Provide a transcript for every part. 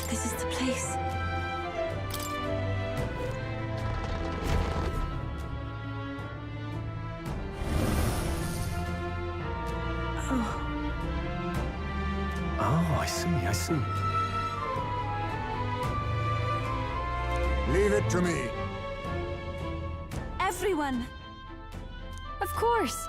This is the place. Oh, I see. Leave it to me. Everyone! Of course!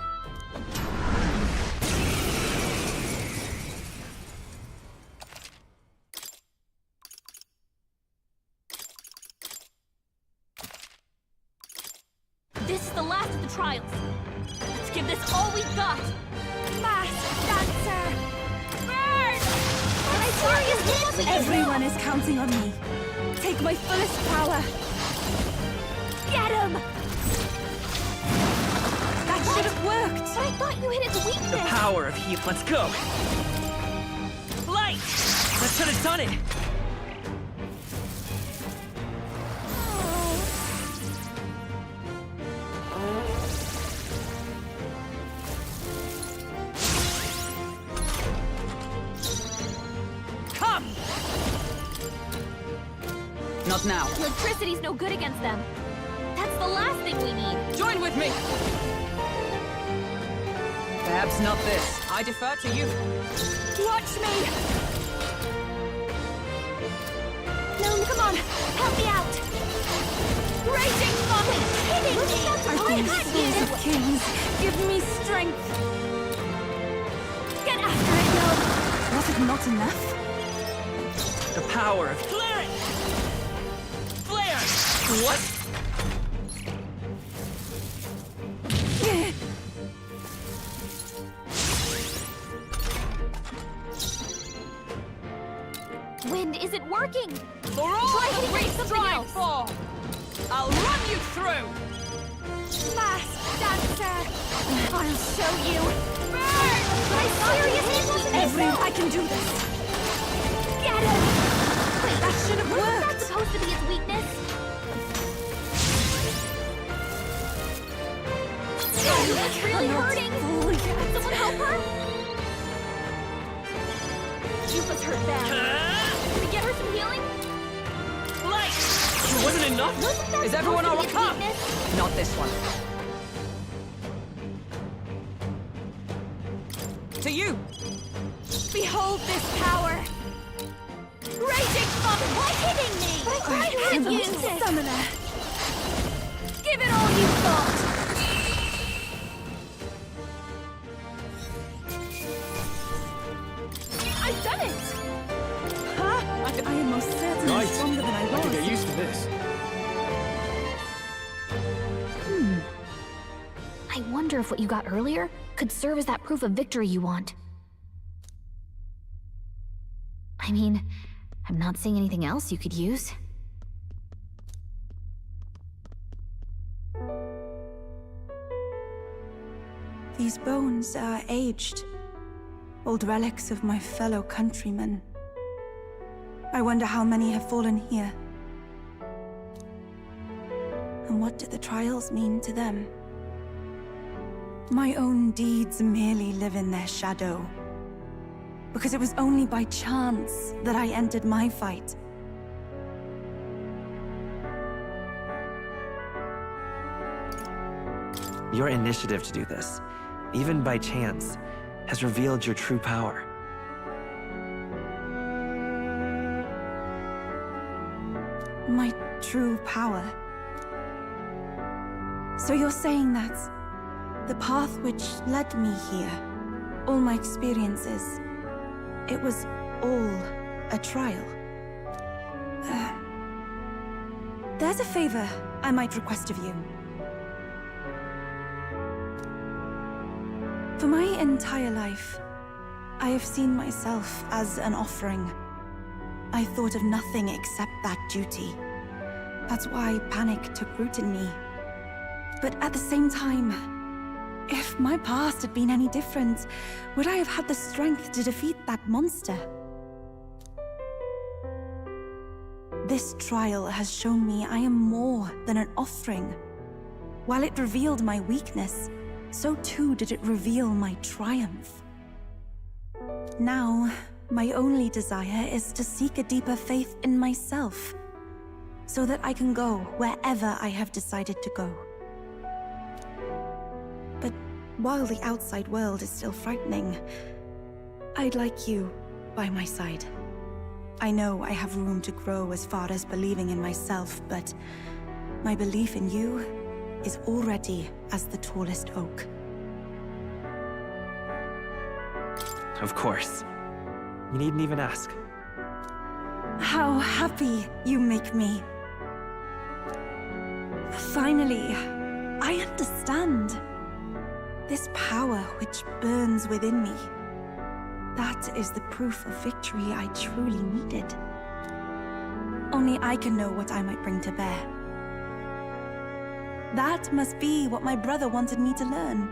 This is the last of the trials. Let's give this all we've got. Masked Dancer! Burn! Am I serious? Everyone is counting on me. Take my fullest power. Get him! That should have worked. But I thought you hit its weakness. The power of heat, let's go! Light! That should have done it! Come! Not now. Electricity's no good against them. That's the last thing we need. Join with me! Perhaps not this. I defer to you. Watch me! No, come on, help me out. Raging Vomit, hitting me. I've been sons of kings. Give me strength. Get after it, no. Was it not enough? The power of... Flare it! Flare! What? Wind isn't working. For all Try that hitting we it with something strive else. for! I'll run you through! Masked Dancer! I'll show you. Burn! Am I serious? It wasn't I can do this. Get him! Wait, That should have wasn't that worked. supposed to be its weakness? It's really hurting. Can someone help her? Yupa's hurt bad. Can we get her some healing? Light! It wasn't enough? Wasn't that Is everyone all supposed to be its come? weakness? Not this one. To you! Behold this power! Raging Vomit, why hitting me? But I tried to hit you. Summoner! Give it all you've got. I've done it. Huh? I am most certainly Right. stronger than I I can get was. used to this. I wonder if what you got earlier could serve as that proof of victory you want. I mean, I'm not seeing anything else you could use. These bones are aged. Old relics of my fellow countrymen. I wonder how many have fallen here. And what do the trials mean to them? My own deeds merely live in their shadow. Because it was only by chance that I entered my fight. Your initiative to do this, even by chance, has revealed your true power. My true power. So you're saying that the path which led me here, all my experiences, it was all a trial? There's a favor I might request of you. For my entire life, I have seen myself as an offering. I thought of nothing except that duty. That's why panic took root in me. But at the same time, if my past had been any different, would I have had the strength to defeat that monster? This trial has shown me I am more than an offering. While it revealed my weakness, so too did it reveal my triumph. Now, My only desire is to seek a deeper faith in myself, so that I can go wherever I have decided to go. But while the outside world is still frightening, I'd like you by my side. I know I have room to grow as far as believing in myself, but my belief in you is already as the tallest oak. Of course. You needn't even ask. How happy you make me. Finally, I understand. This power which burns within me. That is the proof of victory I truly needed. Only I can know what I might bring to bear. That must be what my brother wanted me to learn.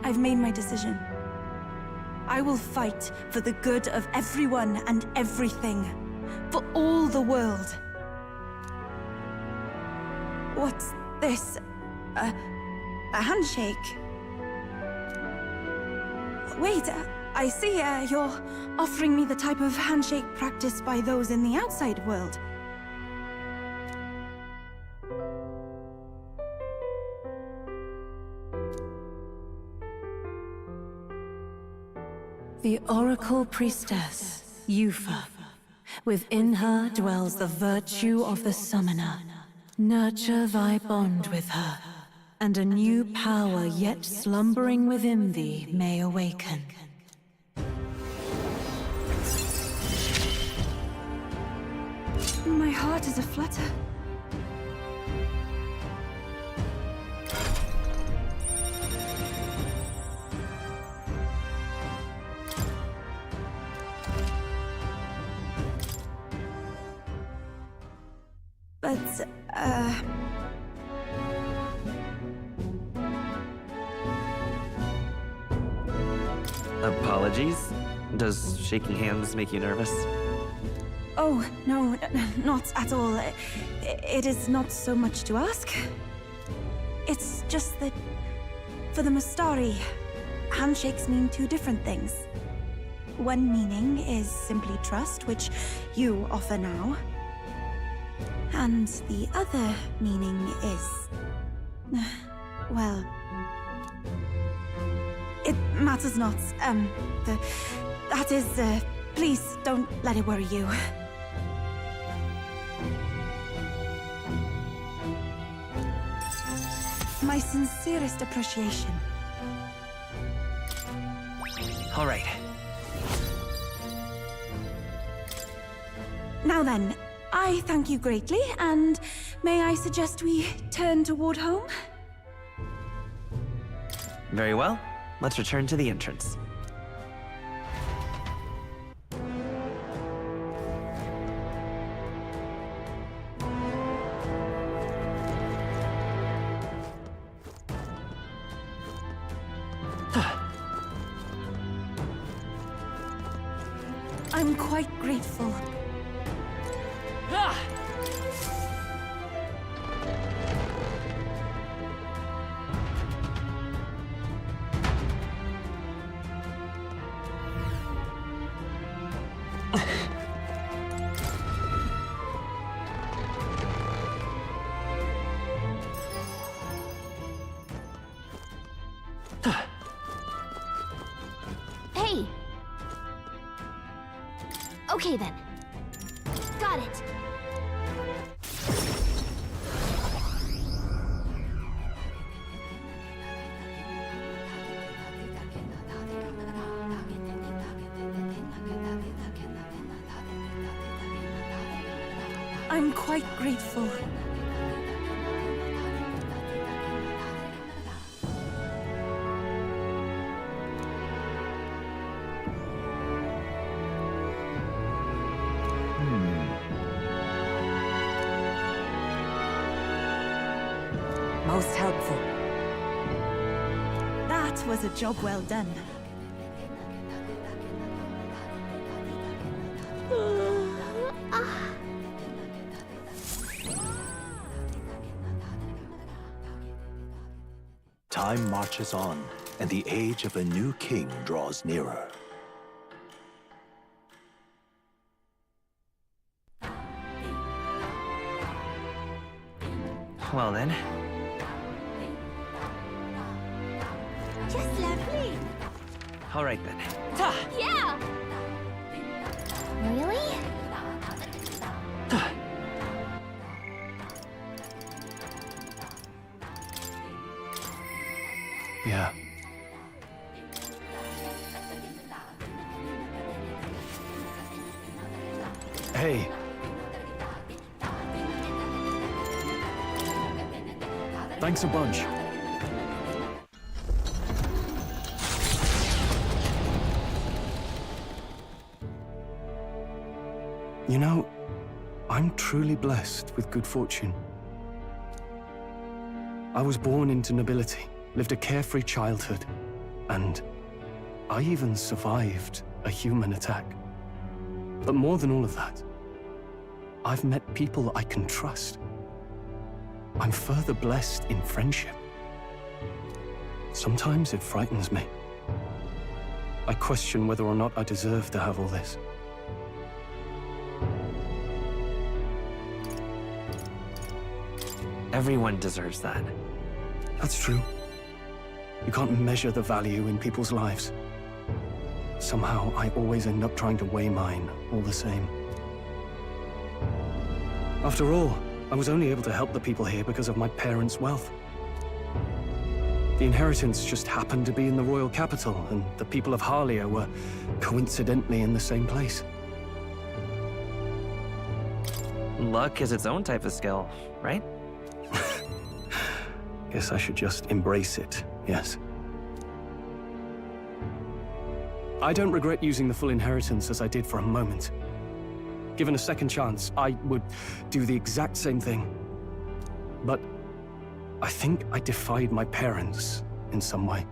I've made my decision. I will fight for the good of everyone and everything. For all the world. What's this? A handshake? Wait, I see you're offering me the type of handshake practiced by those in the outside world. The Oracle Priestess, Yufa. Within her dwells the virtue of the Summoner. Nurture thy bond with her, and a new power yet slumbering within thee may awaken. My heart is aflutter. But, Apologies? Does shaking hands make you nervous? oh, no, not at all. It is not so much to ask. It's just that, for the Mastari, handshakes mean two different things. One meaning is simply trust, which you offer now. And the other meaning is... well... it matters not. That is, please don't let it worry you. My sincerest appreciation. All right. Now then, I thank you greatly, and may I suggest we turn toward home? Very well. Let's return to the entrance. I'm quite grateful. Ah! Hey! Okay then. Got it. I'm quite grateful. Most helpful. That was a job well done. Time marches on, and the age of a new king draws nearer. Well then. Just lovely. All right then. Yeah! Really? Yeah. Hey. Thanks a bunch. You know, I'm truly blessed with good fortune. I was born into nobility, lived a carefree childhood, and I even survived a human attack. But more than all of that, I've met people I can trust. I'm further blessed in friendship. Sometimes it frightens me. I question whether or not I deserve to have all this. Everyone deserves that. That's true. You can't measure the value in people's lives. Somehow, I always end up trying to weigh mine all the same. After all, I was only able to help the people here because of my parents' wealth. The inheritance just happened to be in the royal capital, and the people of Harlia were coincidentally in the same place. Luck is its own type of skill, right? Guess I should just embrace it, yes. I don't regret using the full inheritance as I did for a moment. Given a second chance, I would do the exact same thing. But I think I defied my parents in some way.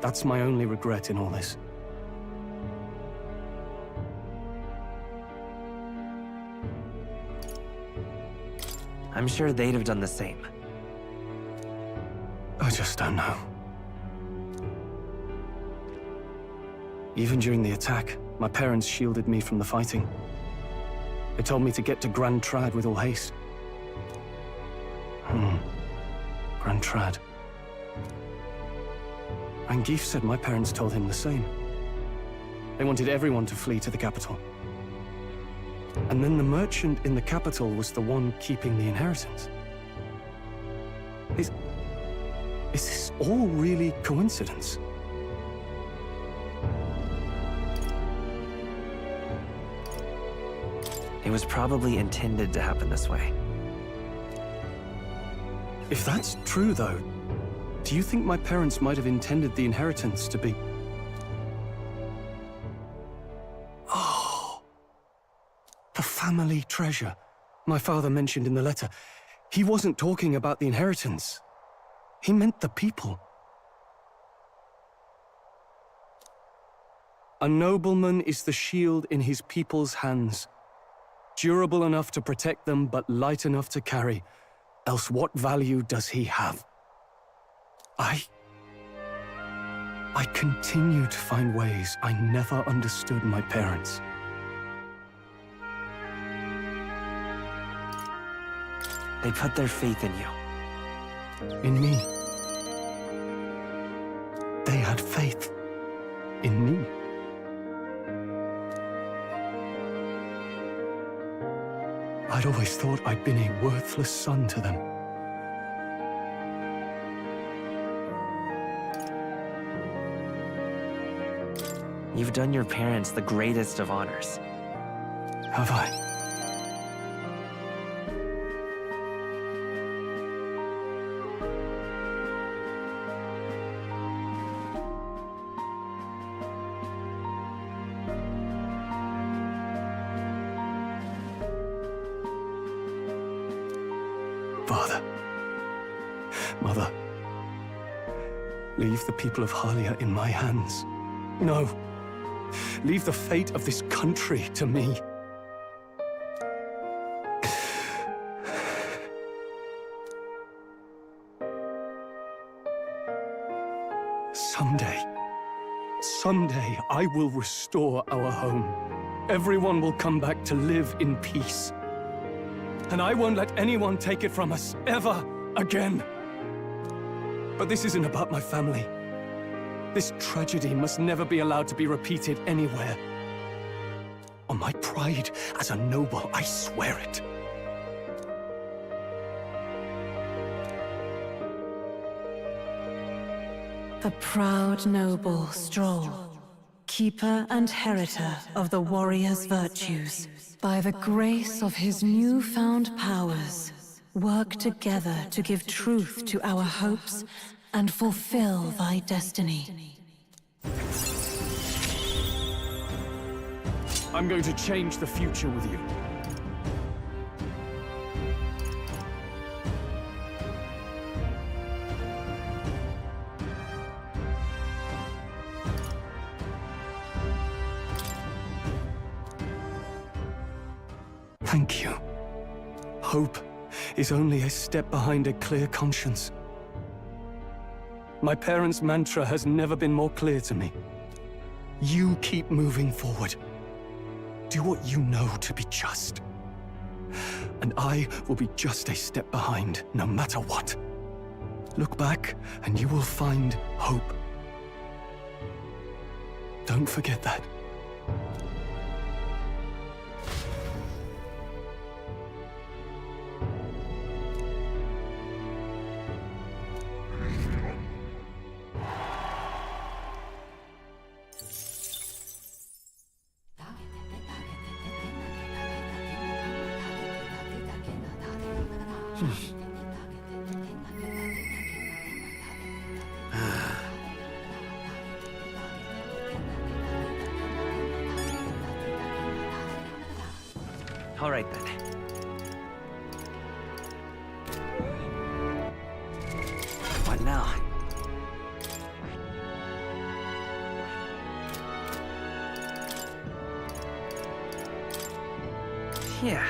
That's my only regret in all this. I'm sure they'd have done the same. I just don't know. Even during the attack, my parents shielded me from the fighting. They told me to get to Grand Trad with all haste. Grand Trad. Rangeef said my parents told him the same. They wanted everyone to flee to the capital. And then the merchant in the capital was the one keeping the inheritance. Is this all really coincidence? It was probably intended to happen this way. If that's true, though, do you think my parents might have intended the inheritance to be... Oh, the family treasure my father mentioned in the letter. He wasn't talking about the inheritance. He meant the people. A nobleman is the shield in his people's hands, durable enough to protect them, but light enough to carry. Else what value does he have? I continue to find ways I never understood my parents. They put their faith in you. In me. They had faith in me. I'd always thought I'd been a worthless son to them. You've done your parents the greatest of honors. Have I? Father, Mother, leave the people of Harlia in my hands. No, leave the fate of this country to me. Someday I will restore our home. Everyone will come back to live in peace. and I won't let anyone take it from us, ever again. But this isn't about my family. This tragedy must never be allowed to be repeated anywhere. On my pride as a noble, I swear it. The proud noble Stroll, keeper and heritor of the warrior's virtues, by the grace of his newfound powers, work together to give truth to our hopes and fulfill thy destiny. I'm going to change the future with you. Thank you. Hope is only a step behind a clear conscience. My parents' mantra has never been more clear to me. You keep moving forward. Do what you know to be just. And I will be just a step behind, no matter what. Look back, and you will find hope. Don't forget that. All right then. What now? Yeah.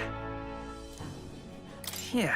Yeah.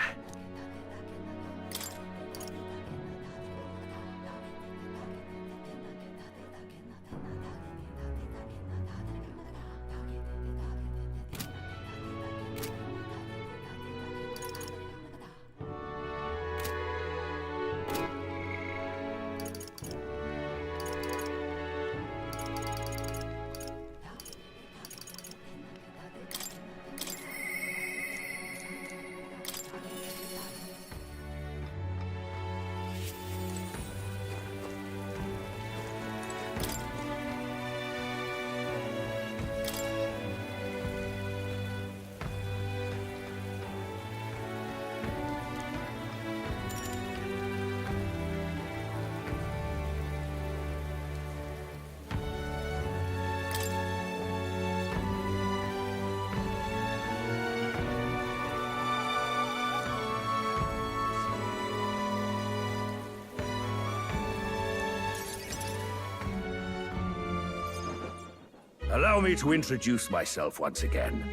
Allow me to introduce myself once again.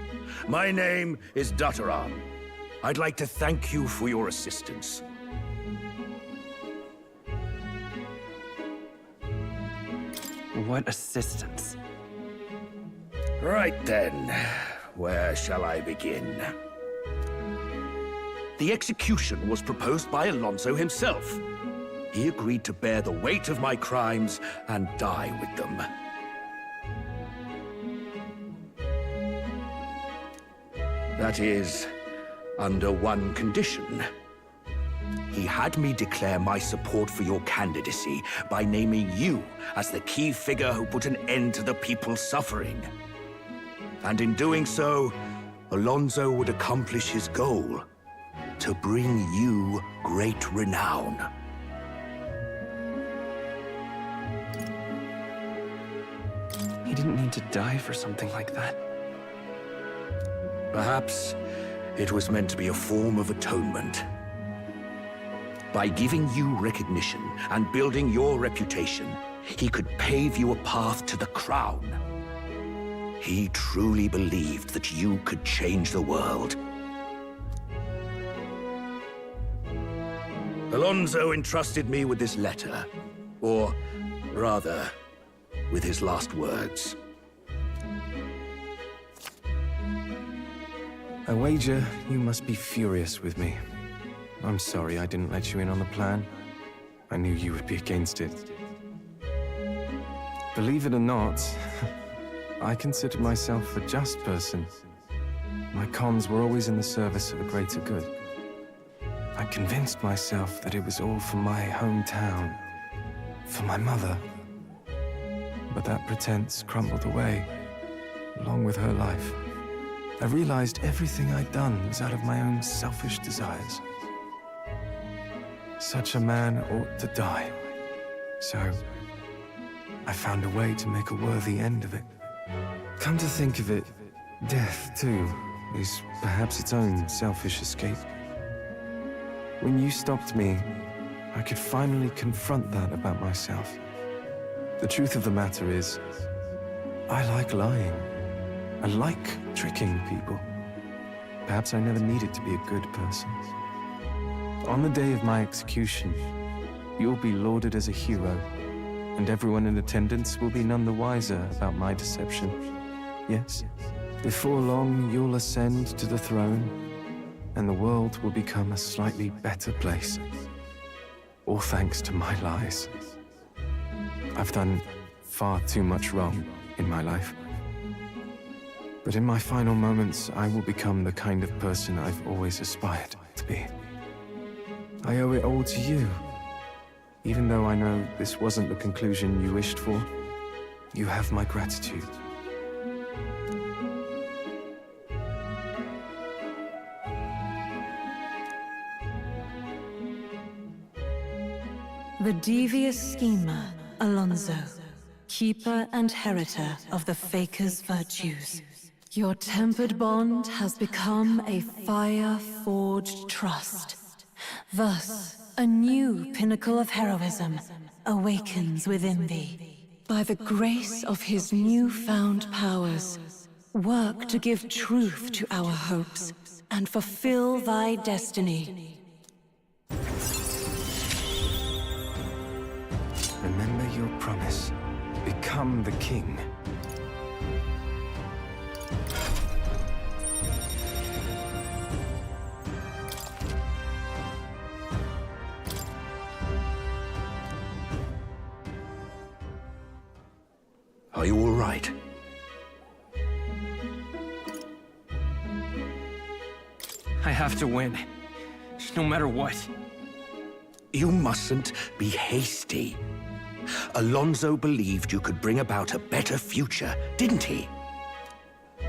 My name is Dataran. I'd like to thank you for your assistance. What assistance? Right then, where shall I begin? The execution was proposed by Alonso himself. He agreed to bear the weight of my crimes and die with them. That is, under one condition. He had me declare my support for your candidacy by naming you as the key figure who put an end to the people's suffering. And in doing so, Alonso would accomplish his goal, to bring you great renown. He didn't need to die for something like that. Perhaps it was meant to be a form of atonement. By giving you recognition and building your reputation, he could pave you a path to the crown. He truly believed that you could change the world. Alonso entrusted me with this letter, or rather, with his last words. I wager you must be furious with me. I'm sorry I didn't let you in on the plan. I knew you would be against it. Believe it or not, I considered myself a just person. My cons were always in the service of a greater good. I convinced myself that it was all for my hometown, for my mother. But that pretense crumbled away, along with her life. I realized everything I'd done was out of my own selfish desires. Such a man ought to die. So, I found a way to make a worthy end of it. Come to think of it, death, too, is perhaps its own selfish escape. When you stopped me, I could finally confront that about myself. The truth of the matter is, I like lying. I like tricking people. Perhaps I never needed to be a good person. On the day of my execution, you'll be lauded as a hero, and everyone in attendance will be none the wiser about my deception. Yes, before long you'll ascend to the throne, and the world will become a slightly better place. All thanks to my lies. I've done far too much wrong in my life. But in my final moments, I will become the kind of person I've always aspired to be. I owe it all to you. Even though I know this wasn't the conclusion you wished for, you have my gratitude. The devious schemer, Alonso, keeper and heritor of the Faker's virtues. Your tempered bond has become a fire-forged trust. Thus, a new pinnacle of heroism awakens within thee. By the grace of his newfound powers, work to give truth to our hopes and fulfill thy destiny. Remember your promise. Become the king. Are you all right? I have to win. No matter what. You mustn't be hasty. Alonso believed you could bring about a better future, didn't he?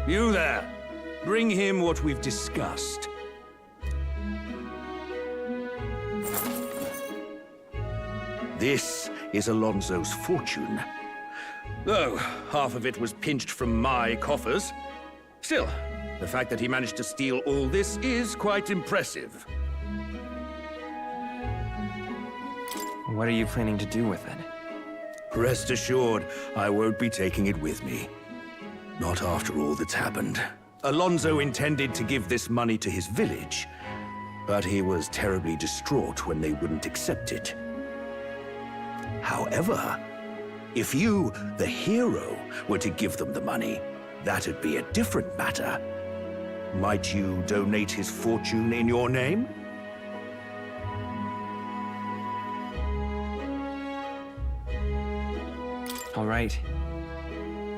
You there! Bring him what we've discussed. This is Alonso's fortune. Though half of it was pinched from my coffers. Still, the fact that he managed to steal all this is quite impressive. What are you planning to do with it? Rest assured, I won't be taking it with me. Not after all that's happened. Alonso intended to give this money to his village, but he was terribly distraught when they wouldn't accept it. However, if you, the hero, were to give them the money, that'd be a different matter. Might you donate his fortune in your name? All right.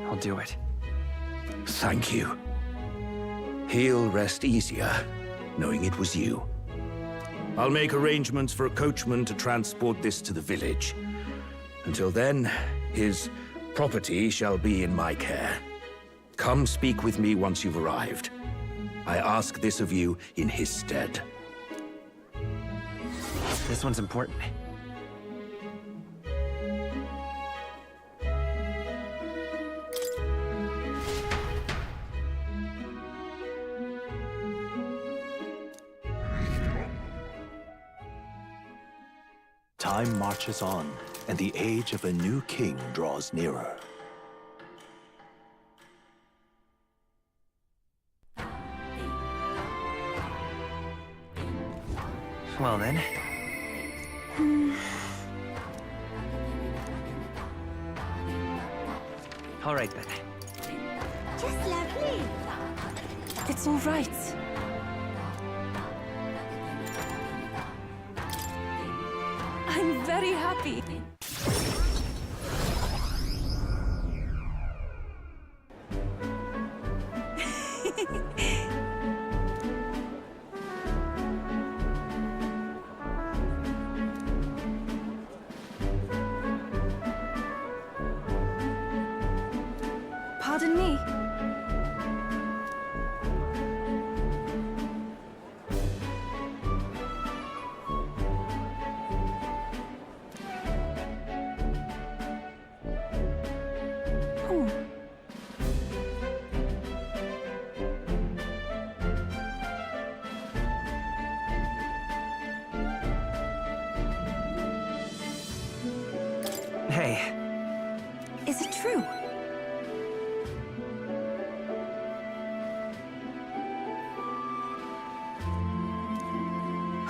I'll do it. Thank you. He'll rest easier, knowing it was you. I'll make arrangements for a coachman to transport this to the village. Until then, his property shall be in my care. Come speak with me once you've arrived. I ask this of you in his stead. This one's important. Time marches on, and the age of a new king draws nearer. Well then. All right then. Just lovely. It's all right. very happy. Pardon me. Oh. Hey, Is it true?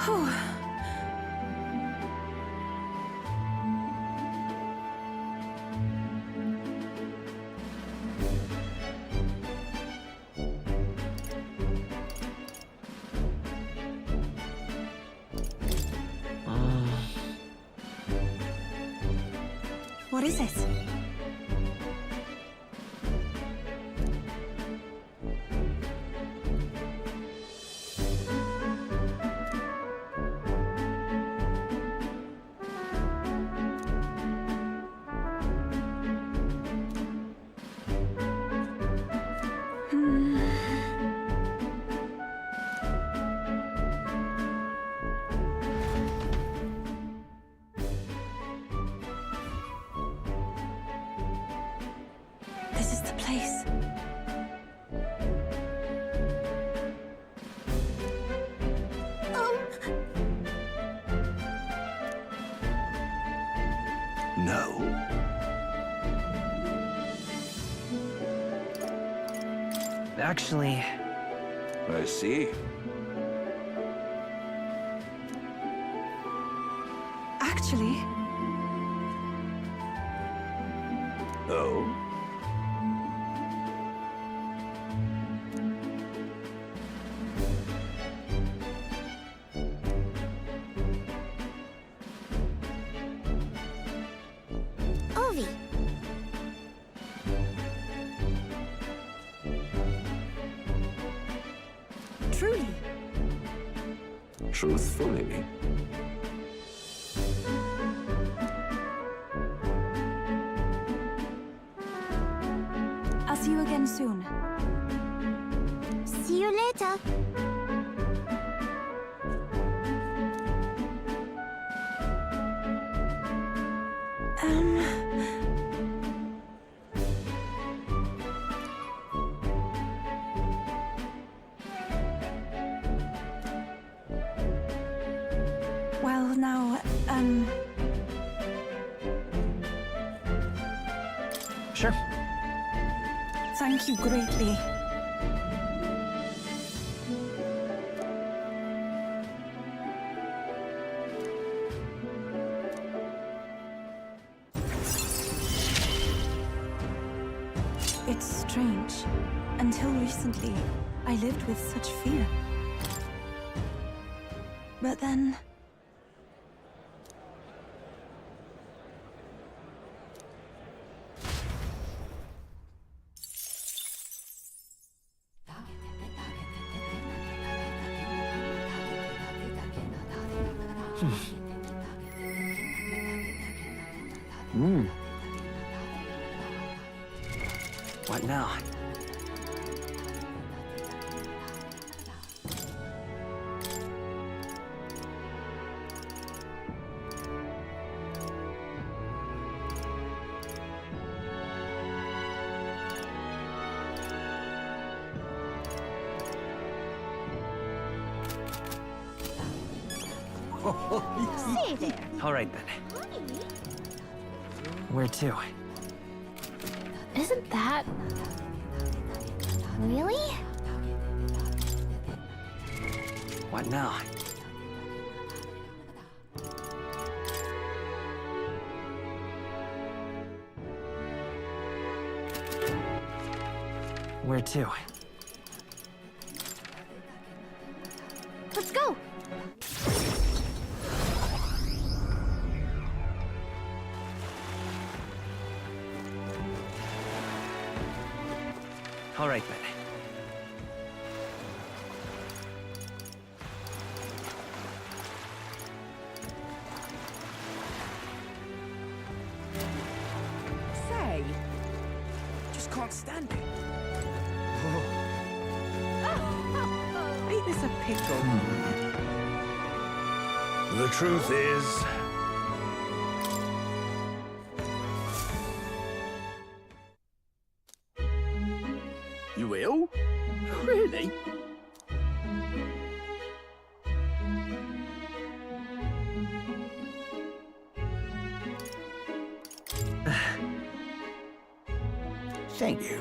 Whew. What is it? This is the place. No. actually... I see. Actually, Oh? Ovi. truly. Truthfully. I'll see you again soon. See you later. Well, now, Sure. thank you greatly. It's strange. Until recently, I lived with such fear. But then... What now? Hey there. All right then. Where to? Isn't that... Really? What now? Where to? Let's go. All right then. Say, just can't stand it. Ain't this a pickle? The truth is, you ill? Really? Thank you.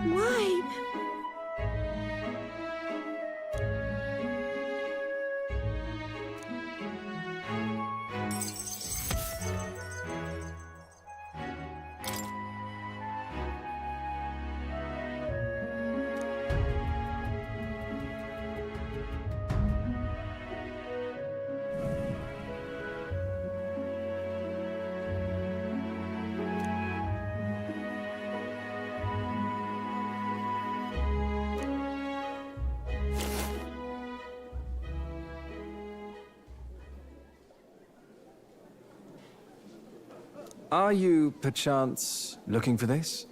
Why? Are you, perchance, looking for this?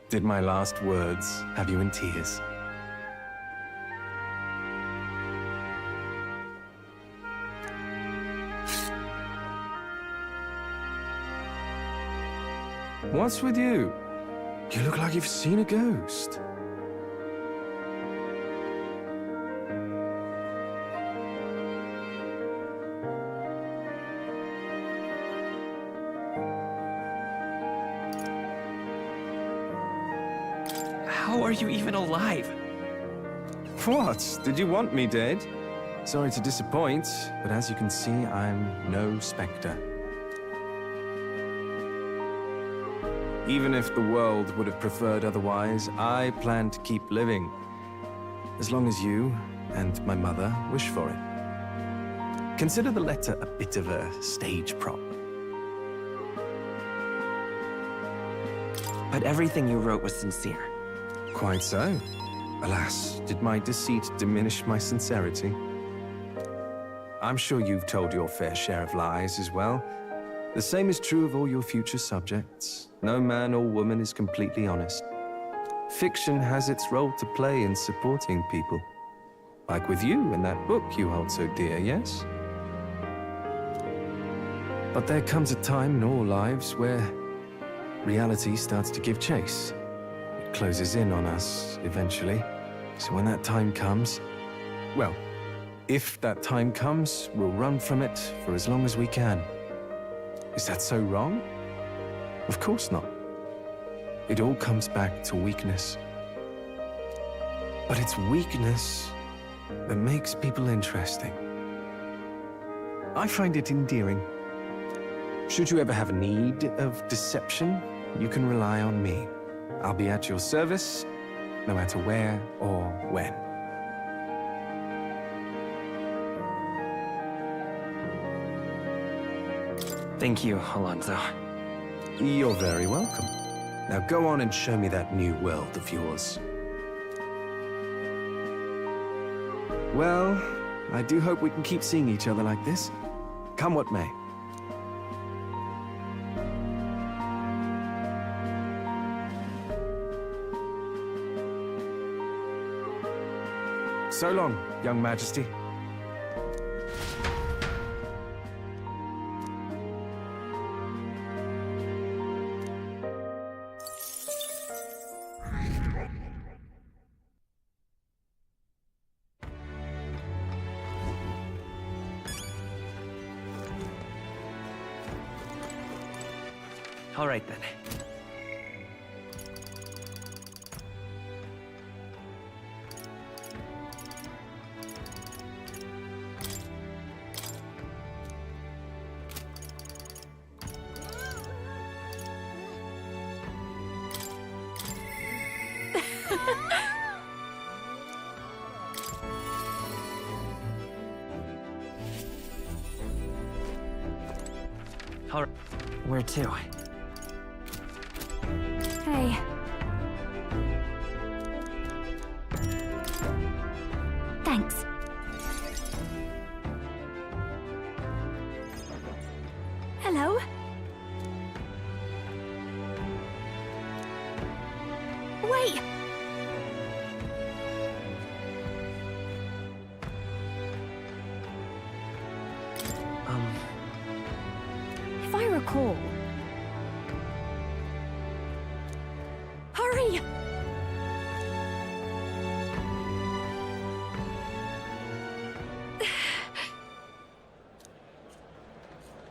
Did my last words have you in tears? What's with you? You look like you've seen a ghost. How are you even alive? What? Did you want me dead? Sorry to disappoint, but as you can see, I'm no spectre. Even if the world would have preferred otherwise, I plan to keep living. As long as you and my mother wish for it. Consider the letter a bit of a stage prop. But everything you wrote was sincere. Quite so. Alas, did my deceit diminish my sincerity? I'm sure you've told your fair share of lies as well. The same is true of all your future subjects. No man or woman is completely honest. Fiction has its role to play in supporting people. Like with you in that book you hold so dear, yes? But there comes a time in all lives where reality starts to give chase. It closes in on us eventually. So when that time comes, well, if that time comes, we'll run from it for as long as we can. Is that so wrong? Of course not. It all comes back to weakness. But it's weakness that makes people interesting. I find it endearing. Should you ever have a need of deception, you can rely on me. I'll be at your service, no matter where or when. Thank you, Alonso. You're very welcome. Now go on and show me that new world of yours. Well, I do hope we can keep seeing each other like this. Come what may. So long, young majesty. All right then. All right. Where to? Hey. Thanks. Hello? Wait! If I recall... Hurry!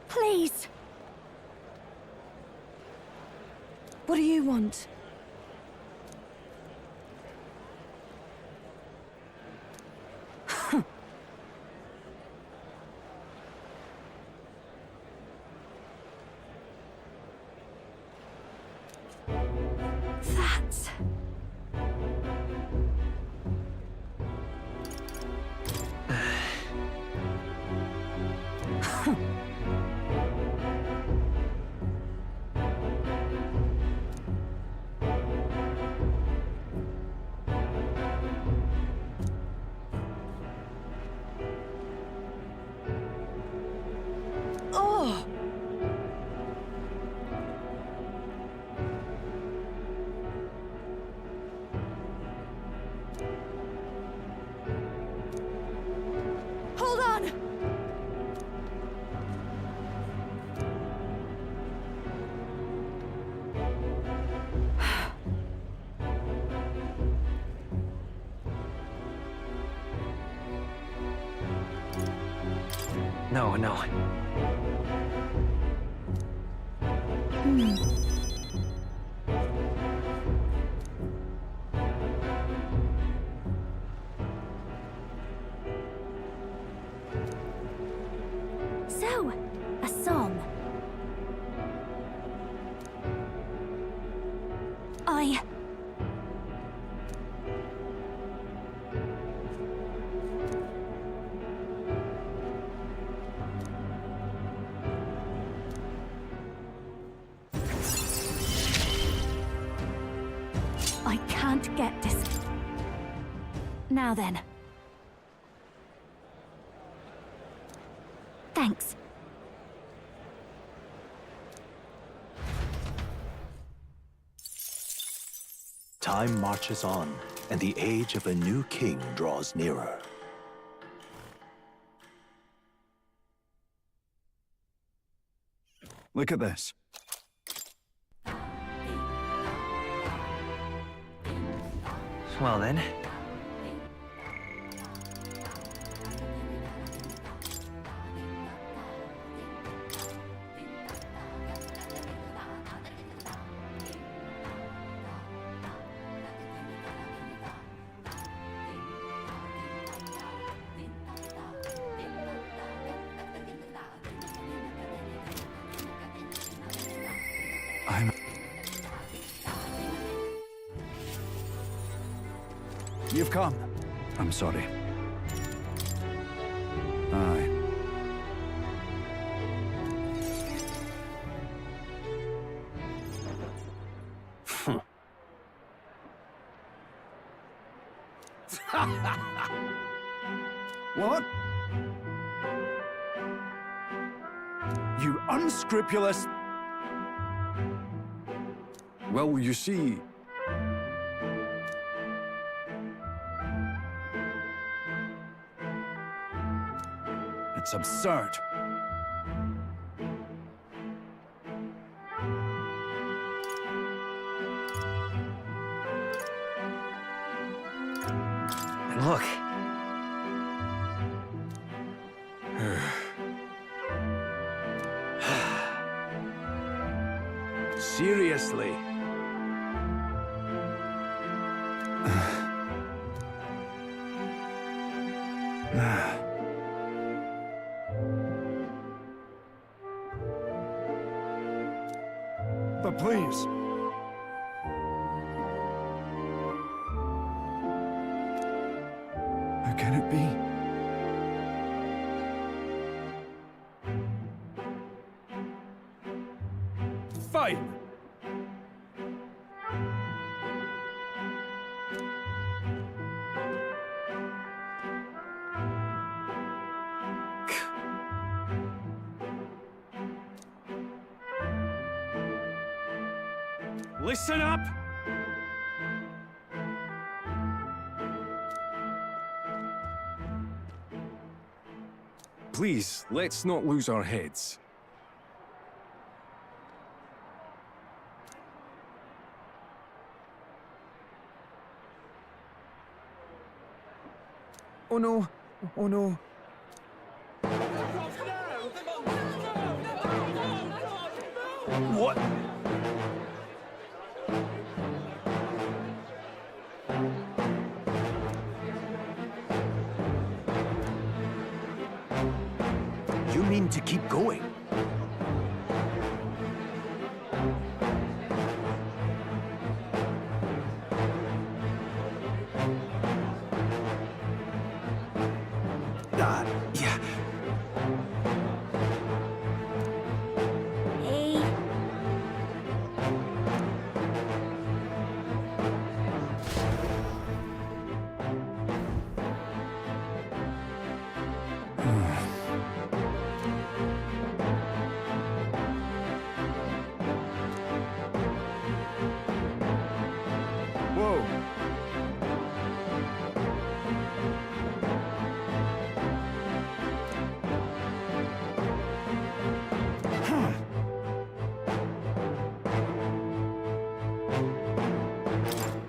Please. What do you want? That's... Oh! Hold on! No, no. So, a song. I can't get this. Now then. Thanks. Time marches on, and the age of a new king draws nearer. Look at this. Well then. You've come. I'm sorry. Aye. What? You unscrupulous... Well, you see... It's absurd. And look. Seriously. But please. How can it be? Listen up! Please, let's not lose our heads. Oh no! Oh no! What? You mean to keep going? Yeah. Hey. Whoa.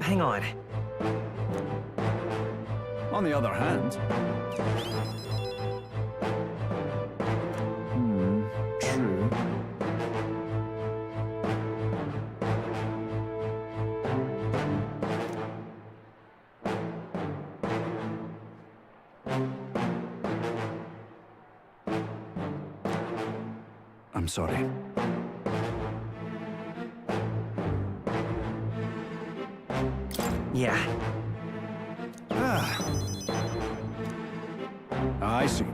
Hang on. On the other hand... true. I'm sorry. Yeah. I see.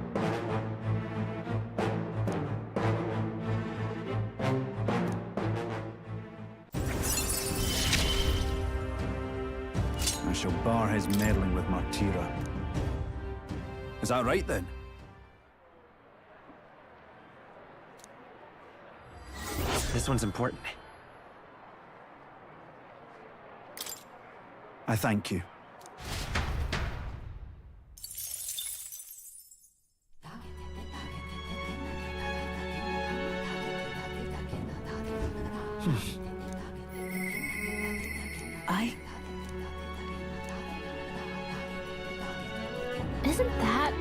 I shall bar his meddling with Martira. Is that right, then? This one's important. I thank you. Isn't that...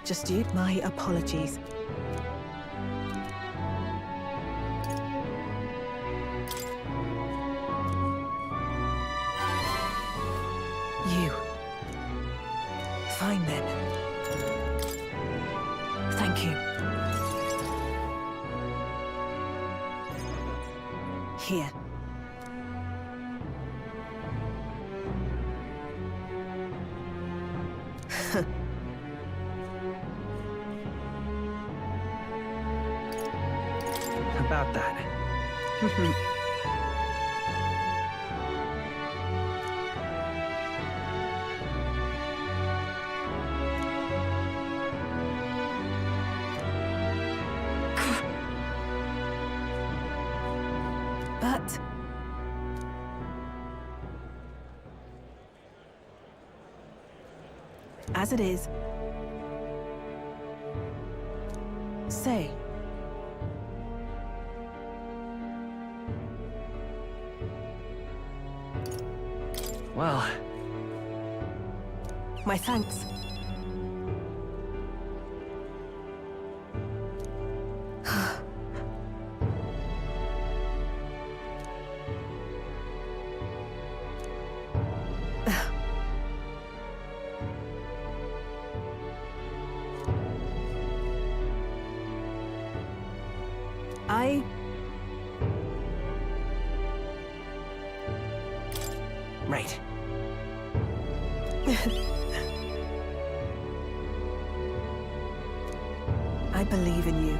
Just you. My apologies. You. Fine then. Thank you. Here. About that. But... as it is. Say. Well... my thanks. Right. I believe in you.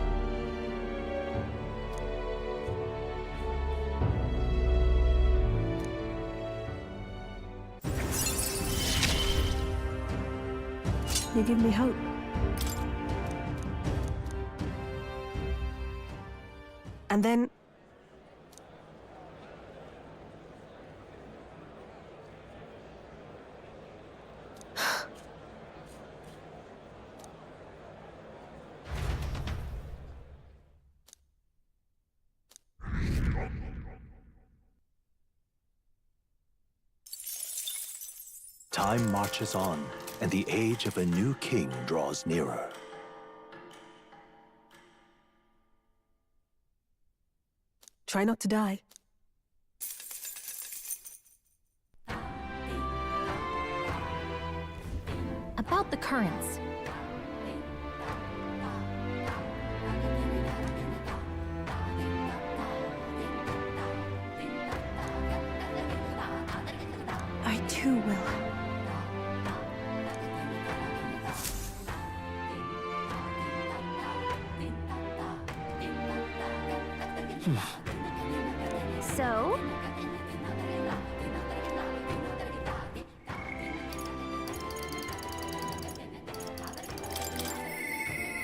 You give me hope. And then... Time marches on, and the age of a new king draws nearer. Try not to die. About the currents. I too will. So?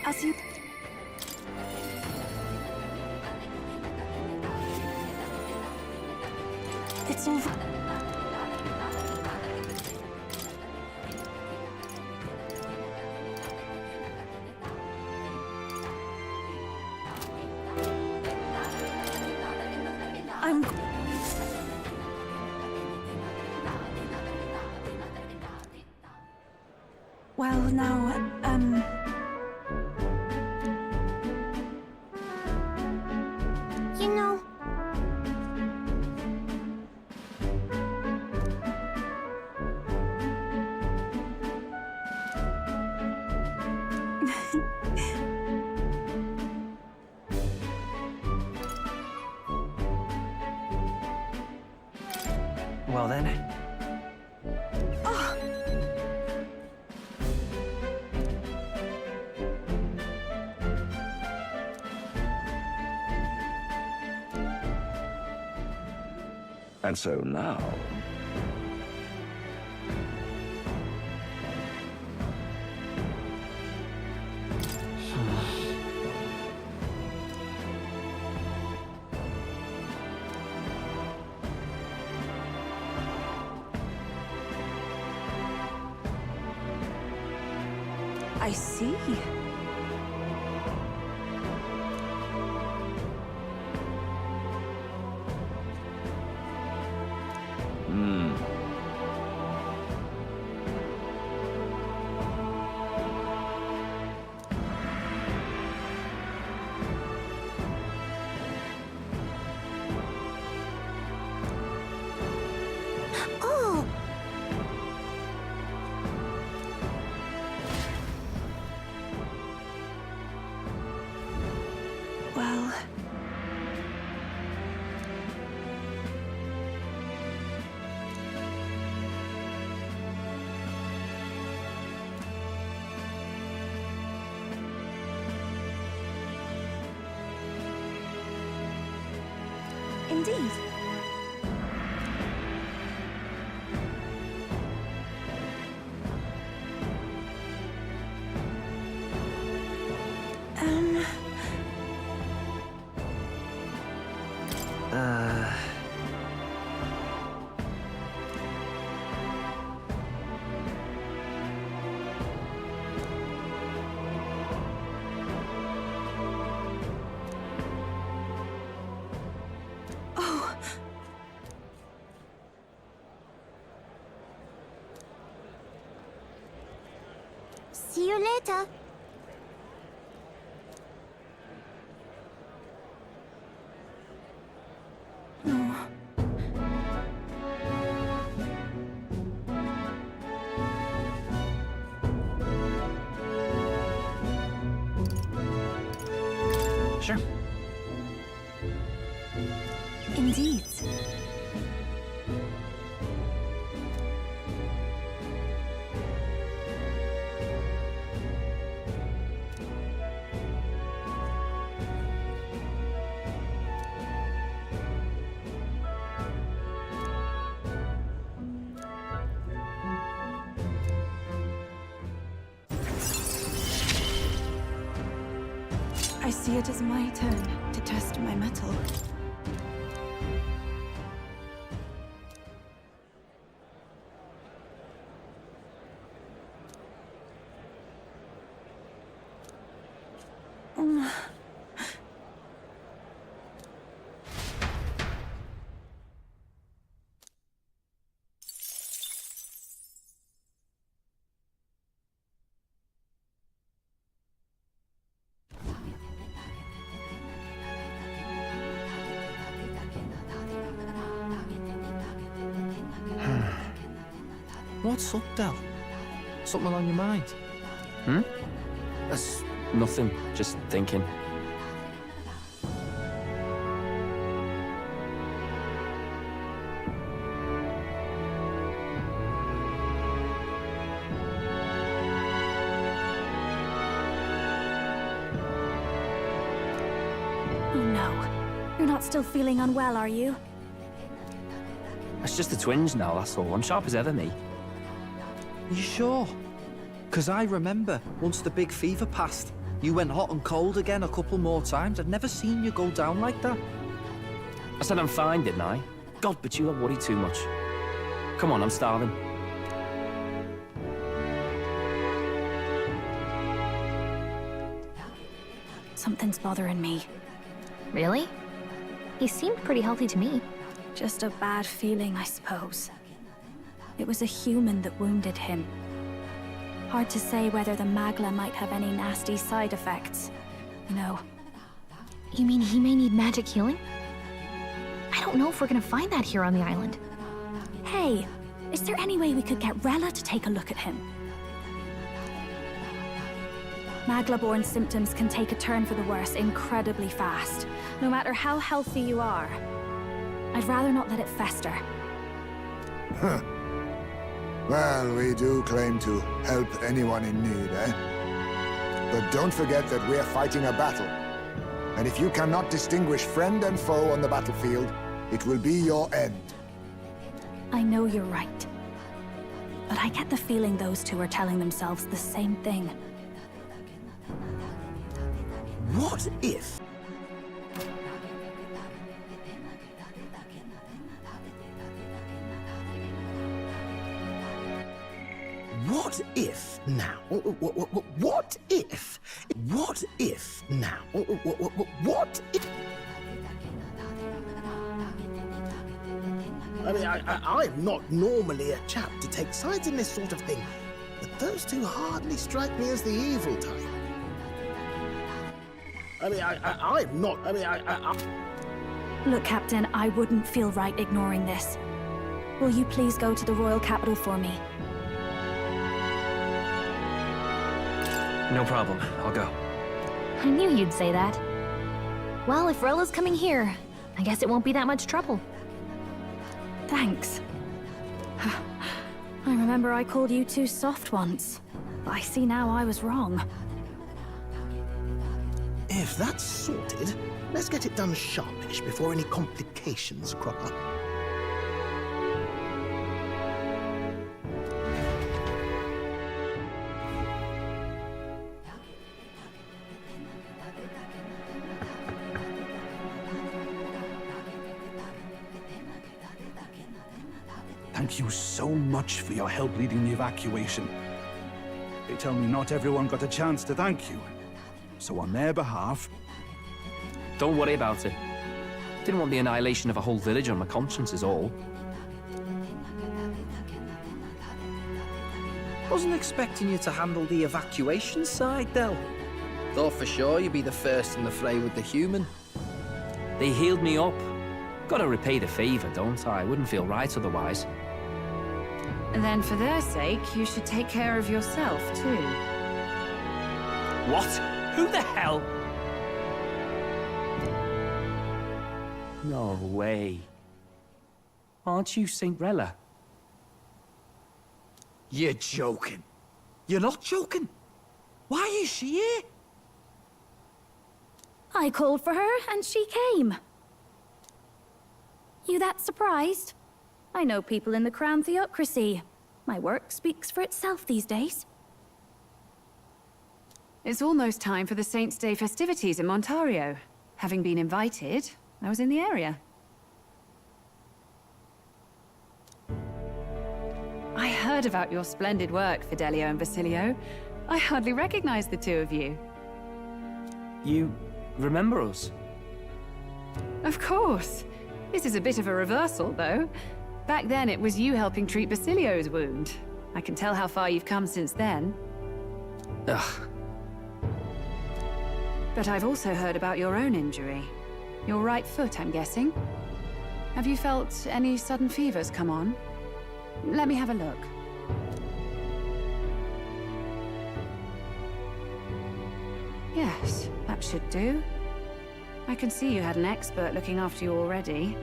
As you... It's all... I'm... Well, now, You know... Well then, And so now... I see. Oh! Well... Indeed. Oh. See you later. No. sure. Indeed. see it as my turn to test my mettle. What's up, Del? Something on your mind? That's nothing, just thinking. Oh no. You're not still feeling unwell, are you? It's just the twinge now, that's all. I'm sharp as ever, me. You sure? Because I remember, once the big fever passed, you went hot and cold again a couple more times. I'd never seen you go down like that. I said I'm fine, didn't I? God, but you lot worry too much. Come on, I'm starving. Something's bothering me. Really? He seemed pretty healthy to me. Just a bad feeling, I suppose. It was a human that wounded him. Hard to say whether the Magla might have any nasty side effects. You know. You mean he may need magic healing? I don't know if we're gonna find that here on the island. Hey, is there any way we could get Rella to take a look at him? Magla-born symptoms can take a turn for the worse incredibly fast, no matter how healthy you are. I'd rather not let it fester. Huh. Well, we do claim to help anyone in need, eh? But don't forget that we're fighting a battle. And if you cannot distinguish friend and foe on the battlefield, it will be your end. I know you're right. But I get the feeling those two are telling themselves the same thing. What if? What if now? What if? What if now? What if? I mean, I'm not normally a chap to take sides in this sort of thing, but those two hardly strike me as the evil type. I mean, I'm not. I mean, Look, Captain, I wouldn't feel right ignoring this. Will you please go to the royal capital for me? No problem, I'll go. I knew you'd say that. Well, if Rella's coming here, I guess it won't be that much trouble. Thanks. I remember I called you too soft once, but I see now I was wrong. if that's sorted, let's get it done sharpish before any complications crop up. Thank you so much for your help leading the evacuation. They tell me not everyone got a chance to thank you. So on their behalf... Don't worry about it. Didn't want the annihilation of a whole village on my conscience is all. Wasn't expecting you to handle the evacuation side, Del. Thought for sure you'd be the first in the fray with the human. They healed me up. Gotta repay the favor, don't I? Wouldn't feel right otherwise. And then for their sake, you should take care of yourself, too. What? Who the hell? No way. Aren't you Cinderella? You're joking. You're not joking. Why is she here? I called for her, and she came. You that surprised? I know people in the Crown Theocracy. My work speaks for itself these days. It's almost time for the Saints' Day festivities in Montario. Having been invited, I was in the area. I heard about your splendid work, Fidelio and Basilio. I hardly recognize the two of you. You remember us? Of course. This is a bit of a reversal, though. Back then, it was you helping treat Basilio's wound. I can tell how far you've come since then. Ugh. But I've also heard about your own injury. Your right foot, I'm guessing. Have you felt any sudden fevers come on? Let me have a look. Yes, that should do. I can see you had an expert looking after you already.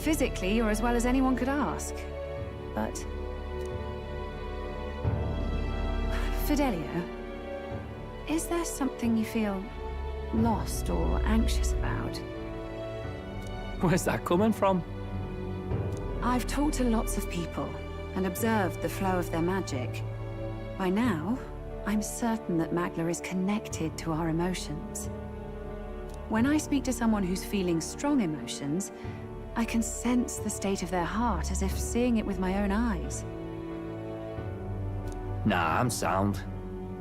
Physically, you're as well as anyone could ask. But... Fidelio, is there something you feel lost or anxious about? Where's that coming from? I've talked to lots of people and observed the flow of their magic. By now, I'm certain that Magla is connected to our emotions. When I speak to someone who's feeling strong emotions, I can sense the state of their heart as if seeing it with my own eyes. Nah, I'm sound.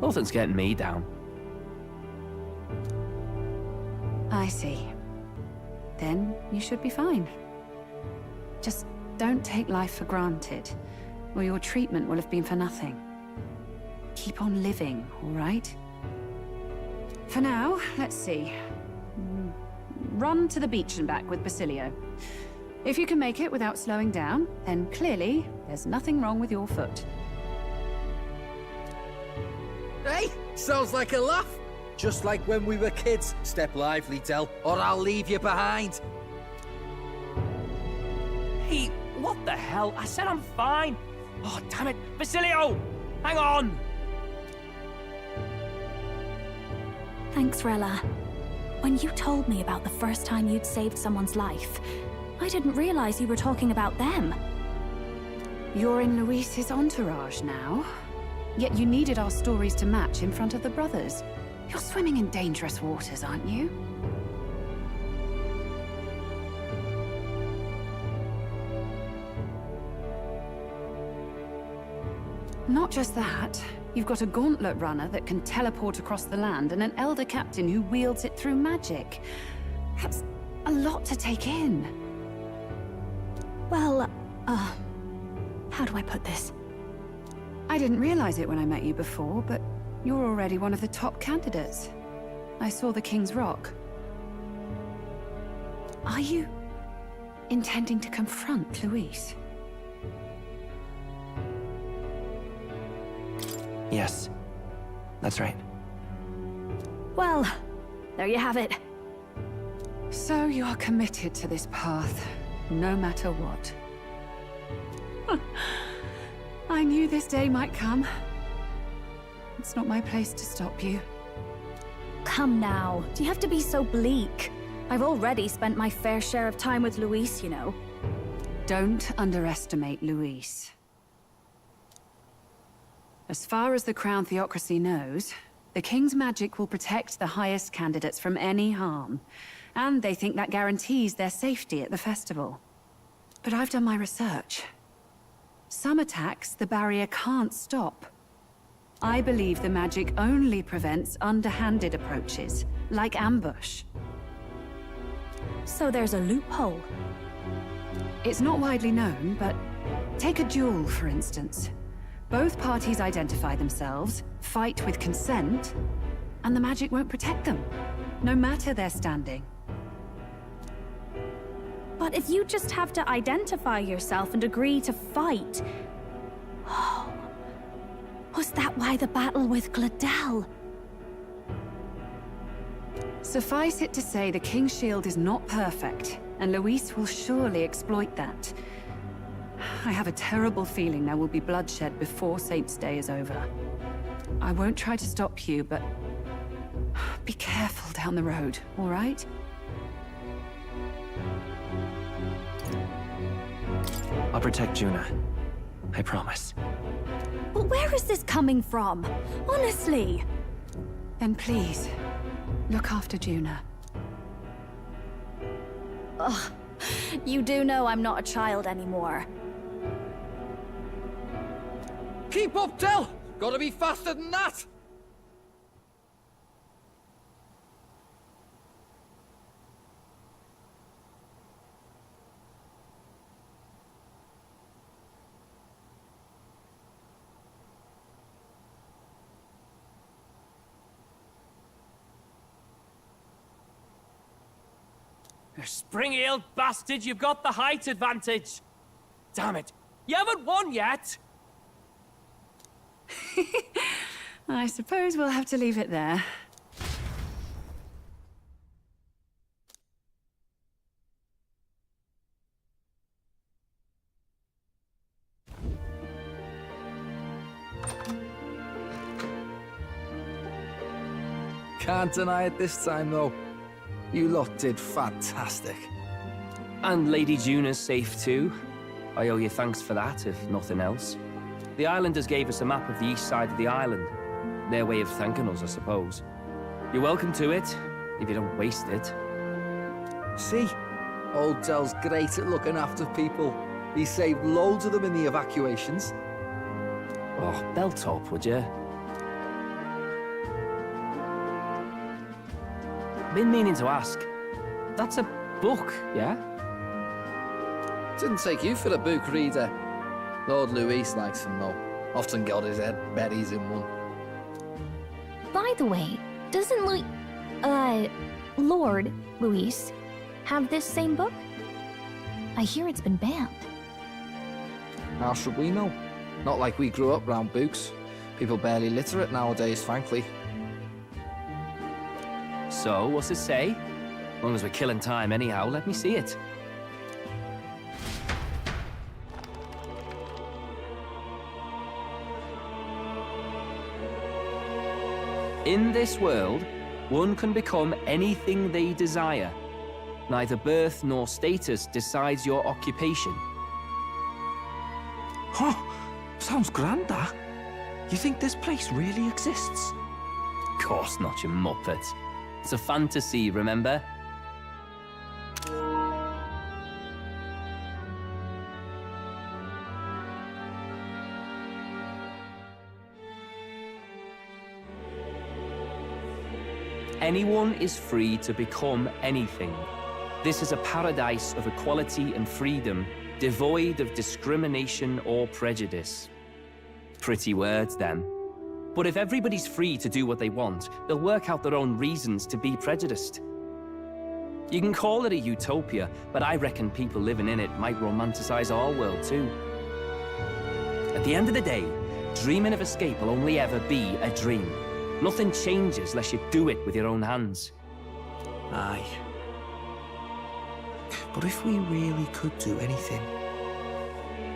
Nothing's getting me down. I see. Then you should be fine. Just don't take life for granted, or your treatment will have been for nothing. Keep on living, all right? For now, let's see. Run to the beach and back with Basilio. If you can make it without slowing down, then clearly there's nothing wrong with your foot. Hey, sounds like a laugh. Just like when we were kids. Step lively, Del, or I'll leave you behind. Hey, what the hell? I said I'm fine. Oh, damn it. Basilio! Hang on! Thanks, Rella. When you told me about the first time you'd saved someone's life, I didn't realize you were talking about them. You're in Luis's entourage now. Yet you needed our stories to match in front of the brothers. You're swimming in dangerous waters, aren't you? Not just that, you've got a gauntlet runner that can teleport across the land and an elder captain who wields it through magic. That's a lot to take in. Well, how do I put this? I didn't realize it when I met you before, but you're already one of the top candidates. I saw the King's Rock. Are you intending to confront Luis? Yes, that's right. Well, there you have it. So you are committed to this path, no matter what. I knew this day might come. It's not my place to stop you. Come now, do you have to be so bleak? I've already spent my fair share of time with Luis, you know. Don't underestimate Luis. As far as the Crown Theocracy knows, the King's magic will protect the highest candidates from any harm, and they think that guarantees their safety at the festival. But I've done my research. Some attacks the barrier can't stop. I believe the magic only prevents underhanded approaches, like ambush. So there's a loophole? It's not widely known, but take a duel, for instance. Both parties identify themselves, fight with consent, and the magic won't protect them, no matter their standing. But if you just have to identify yourself and agree to fight... Oh, was that why the battle with Gladel? Suffice it to say the King's Shield is not perfect, and Luis will surely exploit that. I have a terrible feeling there will be bloodshed before Saints' Day is over. I won't try to stop you, but be careful down the road, all right? I'll protect Juna. I promise. But where is this coming from? Honestly? Then please, look after Juna. Ugh. You do know I'm not a child anymore. Keep up, Del! Gotta be faster than that! You spring-heeled bastard, you've got the height advantage. Damn it, you haven't won yet. I suppose we'll have to leave it there. Can't deny it this time, though. You lot did fantastic. And Lady Juna's safe too. I owe you thanks for that, if nothing else. The islanders gave us a map of the east side of the island. Their way of thanking us, I suppose. You're welcome to it, if you don't waste it. See? Old Del's great at looking after people. He saved loads of them in the evacuations. Oh, belt up, would you? Been meaning to ask. That's a book, yeah? Didn't take you for a book reader. Lord Luis likes them, though. Often got his head berries in one. By the way, doesn't Lord Luis have this same book? I hear it's been banned. How should we know? Not like we grew up round books. People barely literate nowadays, frankly. So, what's it say? As long as we're killing time anyhow, let me see it. In this world, one can become anything they desire. Neither birth nor status decides your occupation. Huh? Sounds grand, that. You think this place really exists? Of course not, you muppet. It's a fantasy, remember? Anyone is free to become anything. This is a paradise of equality and freedom, devoid of discrimination or prejudice. Pretty words, them. But if everybody's free to do what they want, they'll work out their own reasons to be prejudiced. You can call it a utopia, but I reckon people living in it might romanticize our world too. At the end of the day, dreaming of escape will only ever be a dream. Nothing changes unless you do it with your own hands. Aye. But if we really could do anything,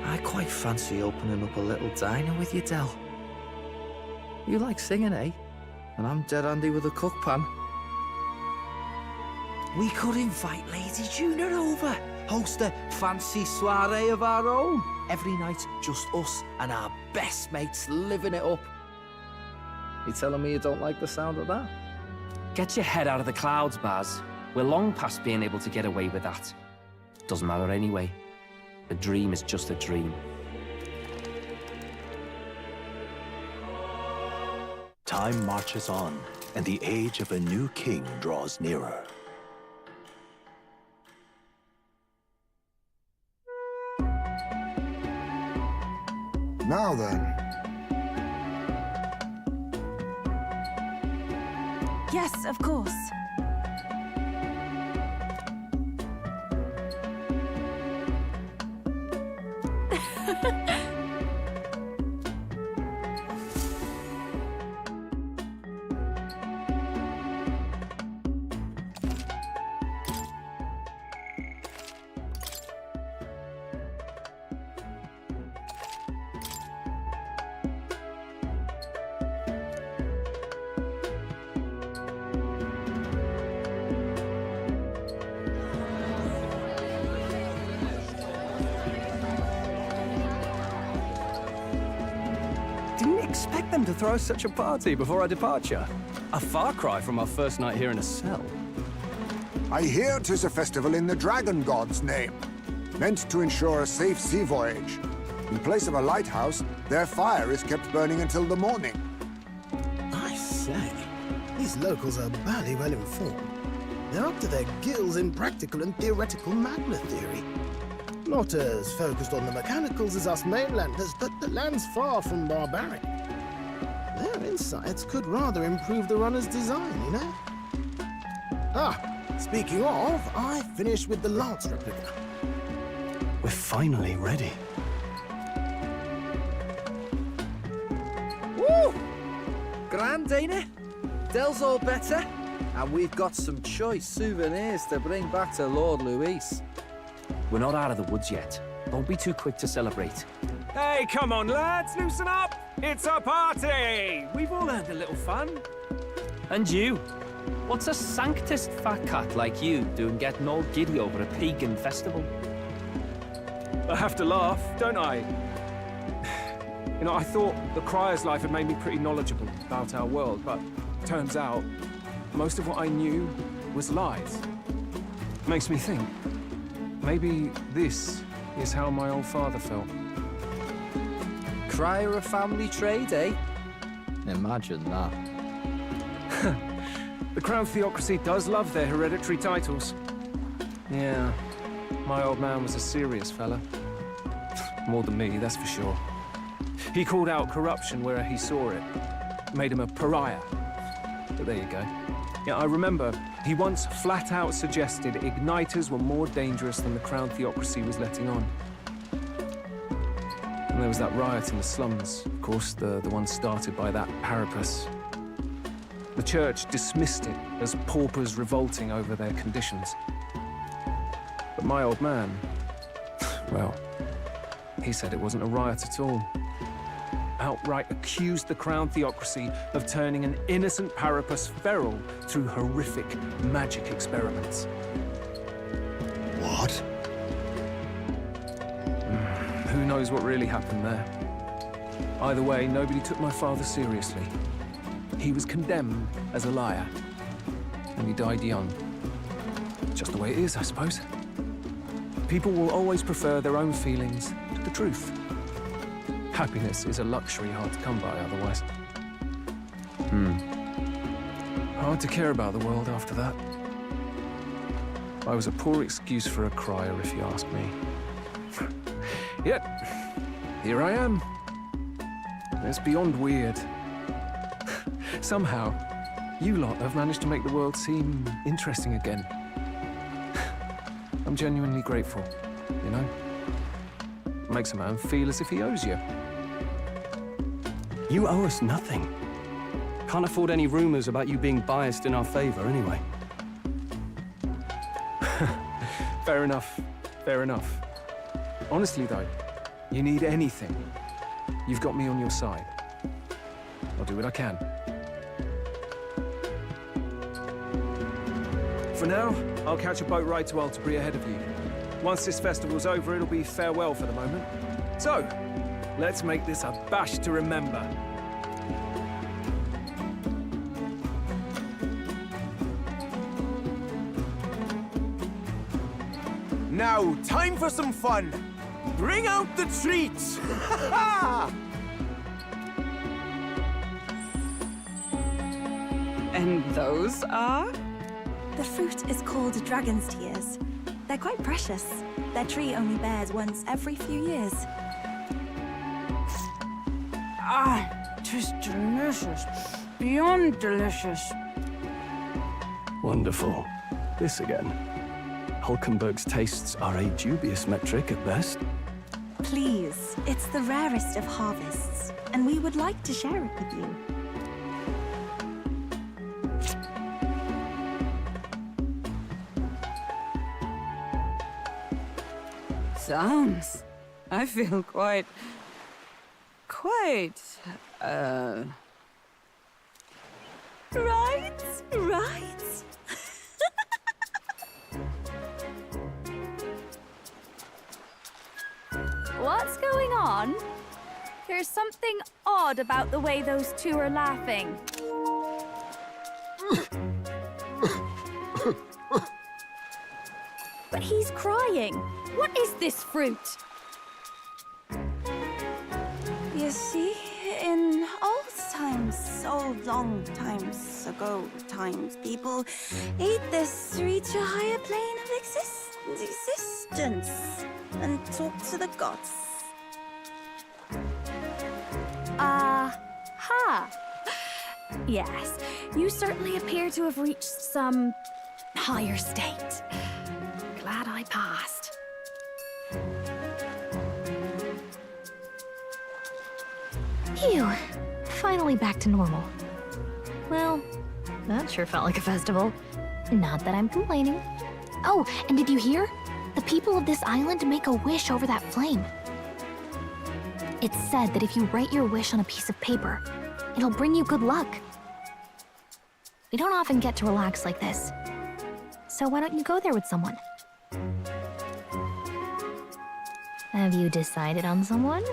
I quite fancy opening up a little diner with you, Del. You like singing, eh? And I'm dead handy with a cook pan. We could invite Lady Juna over, host a fancy soiree of our own. Every night, just us and our best mates living it up. You telling me you don't like the sound of that? Get your head out of the clouds, Baz. We're long past being able to get away with that. Doesn't matter anyway. A dream is just a dream. Time marches on, and the age of a new king draws nearer. Now then. Yes, of course. Didn't expect them to throw such a party before our departure. A far cry from our first night here in a cell. I hear 'tis a festival in the Dragon God's name, meant to ensure a safe sea voyage. In place of a lighthouse, their fire is kept burning until the morning. I say, these locals are barely well informed. They're up to their gills in practical and theoretical magna theory. Not as focused on the mechanicals as us mainlanders, but the land's far from barbaric. Their insights could rather improve the runner's design, you know? Speaking of, I finished with the lance replica. We're finally ready. Woo! Grand, ain't it? Dell's all better, and we've got some choice souvenirs to bring back to Lord Luis. We're not out of the woods yet. Don't be too quick to celebrate. Hey, come on, lads, loosen up! It's a party! We've all had a little fun. And you? What's a sanctist fat cat like you doing getting all giddy over a pagan festival? I have to laugh, don't I? You know, I thought the Crier's life had made me pretty knowledgeable about our world, but turns out most of what I knew was lies. Makes me think, maybe this is how my old father felt. Crier of family trade, eh? Imagine that. The Crown Theocracy does love their hereditary titles. Yeah, my old man was a serious fella. More than me, that's for sure. He called out corruption where he saw it. Made him a pariah. But there you go. Yeah, I remember he once flat out suggested igniters were more dangerous than the Crown Theocracy was letting on. And there was that riot in the slums, of course, the one started by that Parapus. The church dismissed it as paupers revolting over their conditions. But my old man, well, he said it wasn't a riot at all. Outright accused the Crown Theocracy of turning an innocent Parapus feral through horrific magic experiments. What? Who knows what really happened there? Either way, nobody took my father seriously. He was condemned as a liar, and he died young. Just the way it is, I suppose. People will always prefer their own feelings to the truth. Happiness is a luxury hard to come by otherwise. Hard to care about the world after that. I was a poor excuse for a crier, if you ask me. Yet, here I am. It's beyond weird. Somehow, you lot have managed to make the world seem interesting again. I'm genuinely grateful, you know? Makes a man feel as if he owes you. You owe us nothing. Can't afford any rumors about you being biased in our favor, anyway. Fair enough. Fair enough. Honestly, though, you need anything, you've got me on your side. I'll do what I can. For now, I'll catch a boat ride to Altabri ahead of you. Once this festival's over, it'll be farewell for the moment. So, let's make this a bash to remember. Now, time for some fun. Bring out the treats! And those are? The fruit is called dragon's tears. They're quite precious. Their tree only bears once every few years. Tis delicious. Beyond delicious. Wonderful. This again. Hulkenberg's tastes are a dubious metric at best. Please, it's the rarest of harvests, and we would like to share it with you. Sounds. I feel quite... Right? What's going on? There's something odd about the way those two are laughing. But he's crying. What is this fruit? You see, in old times, so long times ago times, people ate this to reach a higher plane of existence and talk to the gods. Ha! Yes, you certainly appear to have reached some higher state. Glad I passed. Phew. Finally back to normal. Well, that sure felt like a festival. Not that I'm complaining. Oh, and did you hear? The people of this island make a wish over that flame. It's said that if you write your wish on a piece of paper, it'll bring you good luck. We don't often get to relax like this. So why don't you go there with someone? Have you decided on someone?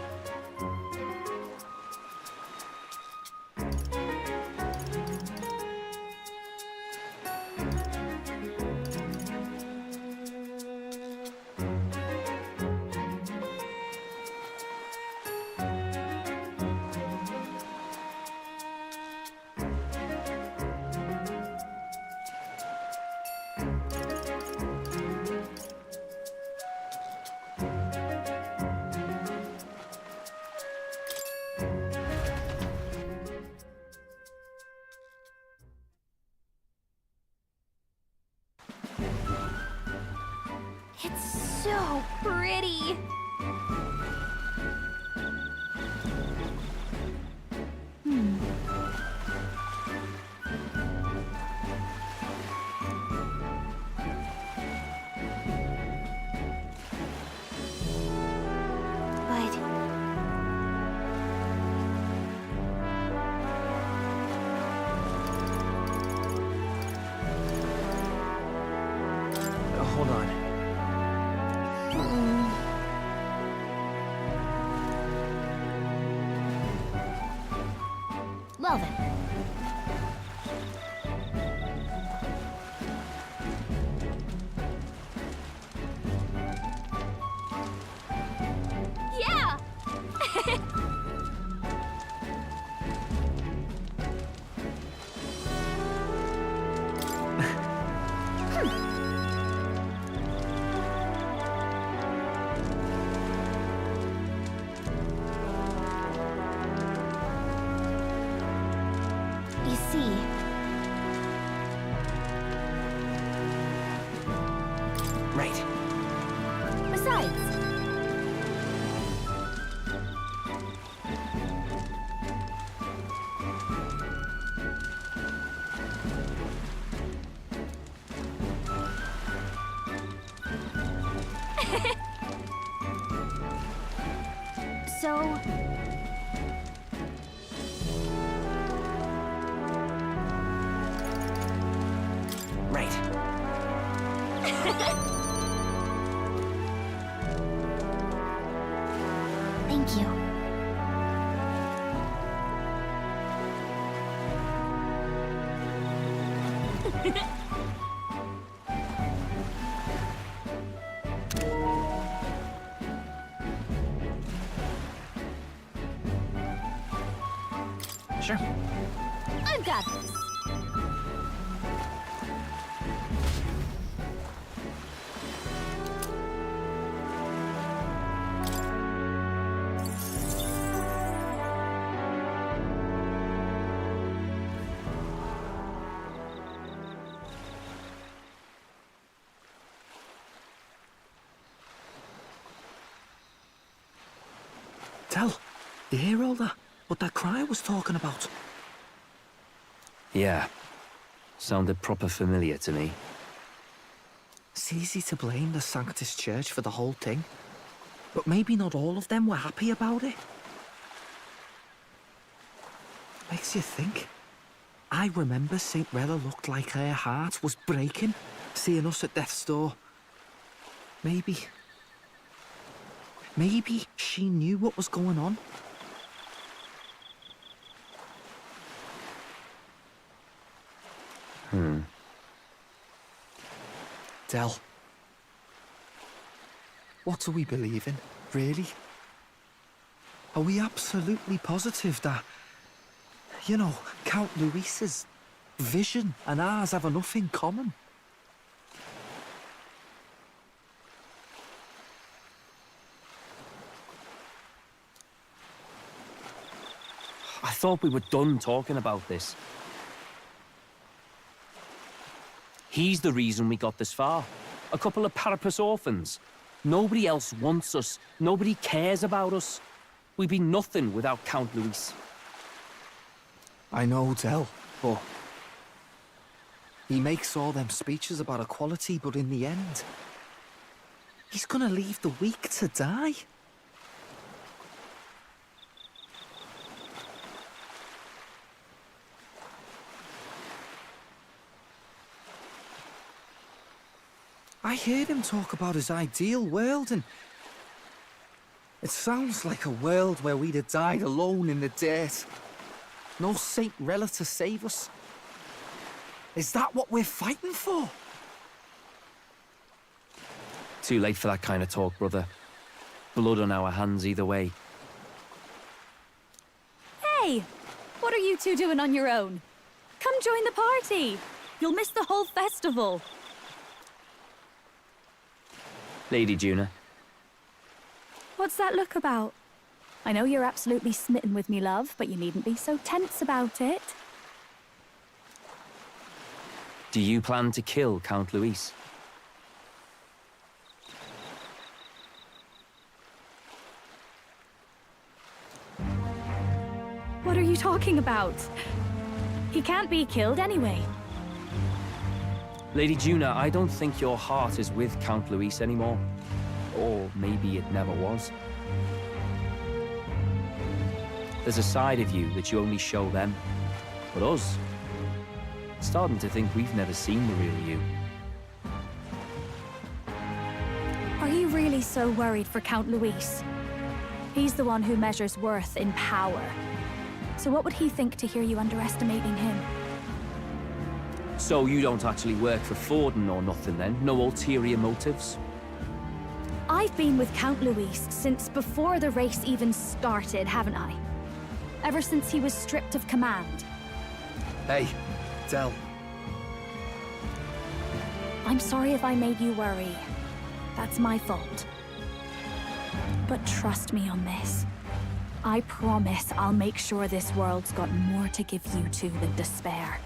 It's so pretty. Hold on. Well then. Yeah! You see, Right. besides, so Right. thank you. Sure. I've got this. Tell, you hear all that? What that cry was talking about? Yeah. Sounded proper familiar to me. It's easy to blame the Sanctus Church for the whole thing. But maybe not all of them were happy about it. Makes you think. I remember St. Rella looked like her heart was breaking, seeing us at death's door. Maybe she knew what was going on. Del, What do we believe in, really? Are we absolutely positive that, you know, Count Luis's vision and ours have enough in common? I thought we were done talking about this. He's the reason we got this far. A couple of Parapus orphans. Nobody else wants us. Nobody cares about us. We'd be nothing without Count Luis. I know, Del, but he makes all them speeches about equality, but in the end, he's gonna leave the weak to die. I heard him talk about his ideal world, and it sounds like a world where we'd have died alone in the dirt. No Saint Rella to save us. Is that what we're fighting for? Too late for that kind of talk, brother. Blood on our hands either way. Hey! What are you two doing on your own? Come join the party! You'll miss the whole festival. Lady Juna. What's that look about? I know you're absolutely smitten with me, love, but you needn't be so tense about it. Do you plan to kill Count Luis? What are you talking about? He can't be killed anyway. Lady Juna, I don't think your heart is with Count Luis anymore. Or maybe it never was. There's a side of you that you only show them. But us, starting to think we've never seen the real you. Are you really so worried for Count Luis? He's the one who measures worth in power. So what would he think to hear you underestimating him? So you don't actually work for Forden or nothing then? No ulterior motives? I've been with Count Luis since before the race even started, haven't I? Ever since he was stripped of command. Hey, Del. I'm sorry if I made you worry. That's my fault. But trust me on this. I promise I'll make sure this world's got more to give you two than despair.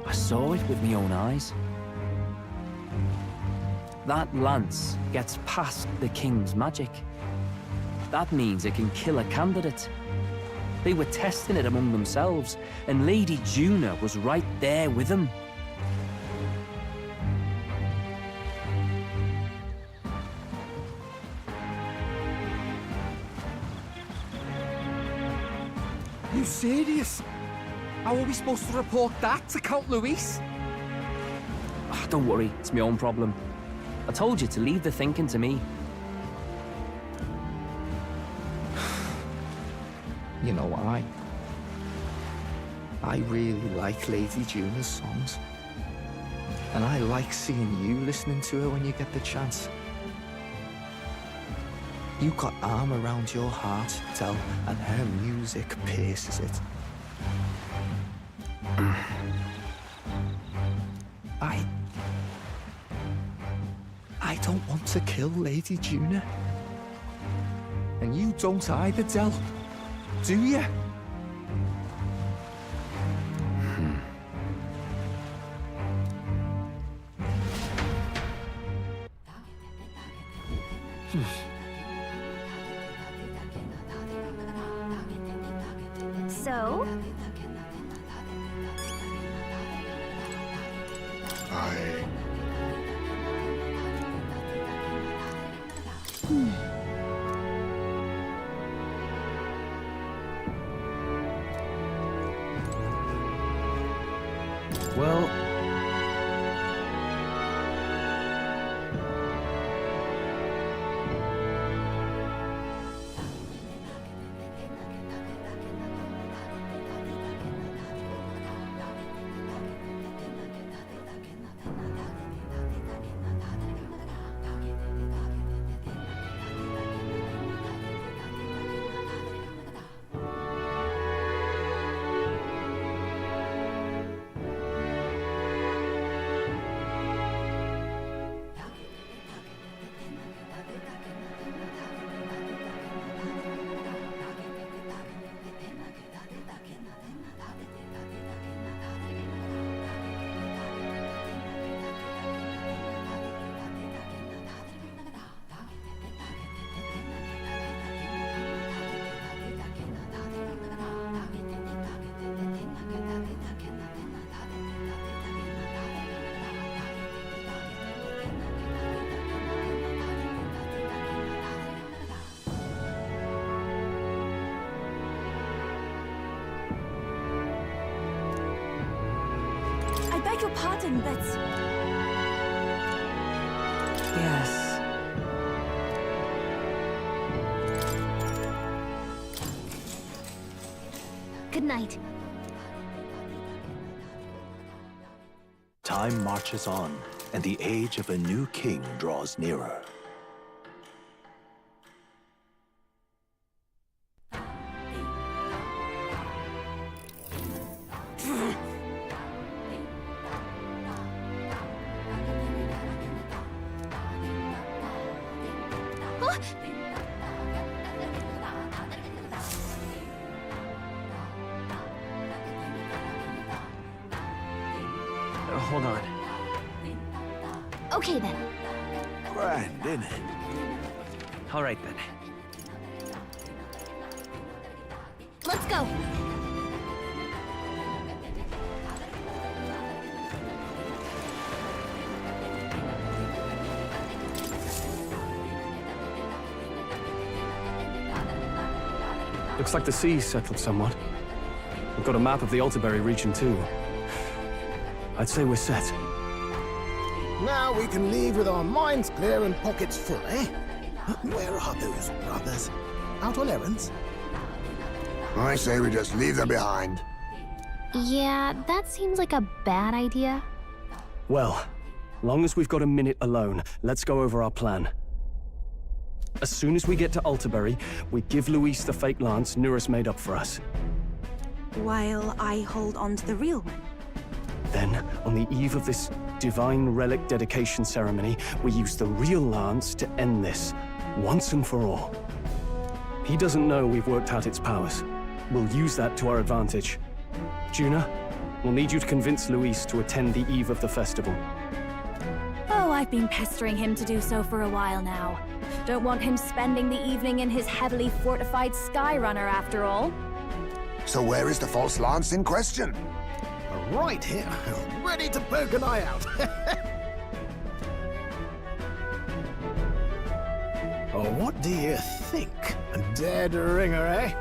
I saw it with my own eyes. That lance gets past the king's magic. That means it can kill a candidate. They were testing it among themselves, and Lady Juna was right there with them. Are you serious? How are we supposed to report that to Count Luis? Ah, don't worry, it's my own problem. I told you to leave the thinking to me. You know, I really like Lady Juna's songs. And I like seeing you listening to her when you get the chance. You got arm around your heart, Del, and her music pierces it. I don't want to kill Lady Juna. And you don't either, Del. Do you? So? Well... Pardon, but... Yes. Good night. Time marches on, and the age of a new king draws nearer. Hold on. Okay then. Grand, innit? All right then. Let's go. Looks like the sea's settled somewhat. We've got a map of the Altaberry region too. I'd say we're set. Now we can leave with our minds clear and pockets full, eh? Where are those brothers? Out on errands? I say we just leave them behind. Yeah, that seems like a bad idea. Well, long as we've got a minute alone, let's go over our plan. As soon as we get to Altaberry, we give Luis the fake lance Nuris made up for us. While I hold on to the real one. Then, on the eve of this divine relic dedication ceremony, we use the real lance to end this, once and for all. He doesn't know we've worked out its powers. We'll use that to our advantage. Juna, we'll need you to convince Luis to attend the eve of the festival. Oh, I've been pestering him to do so for a while now. Don't want him spending the evening in his heavily fortified Skyrunner after all. So where is the false lance in question? Right here, ready to poke an eye out. Oh, what do you think? A dead ringer, eh?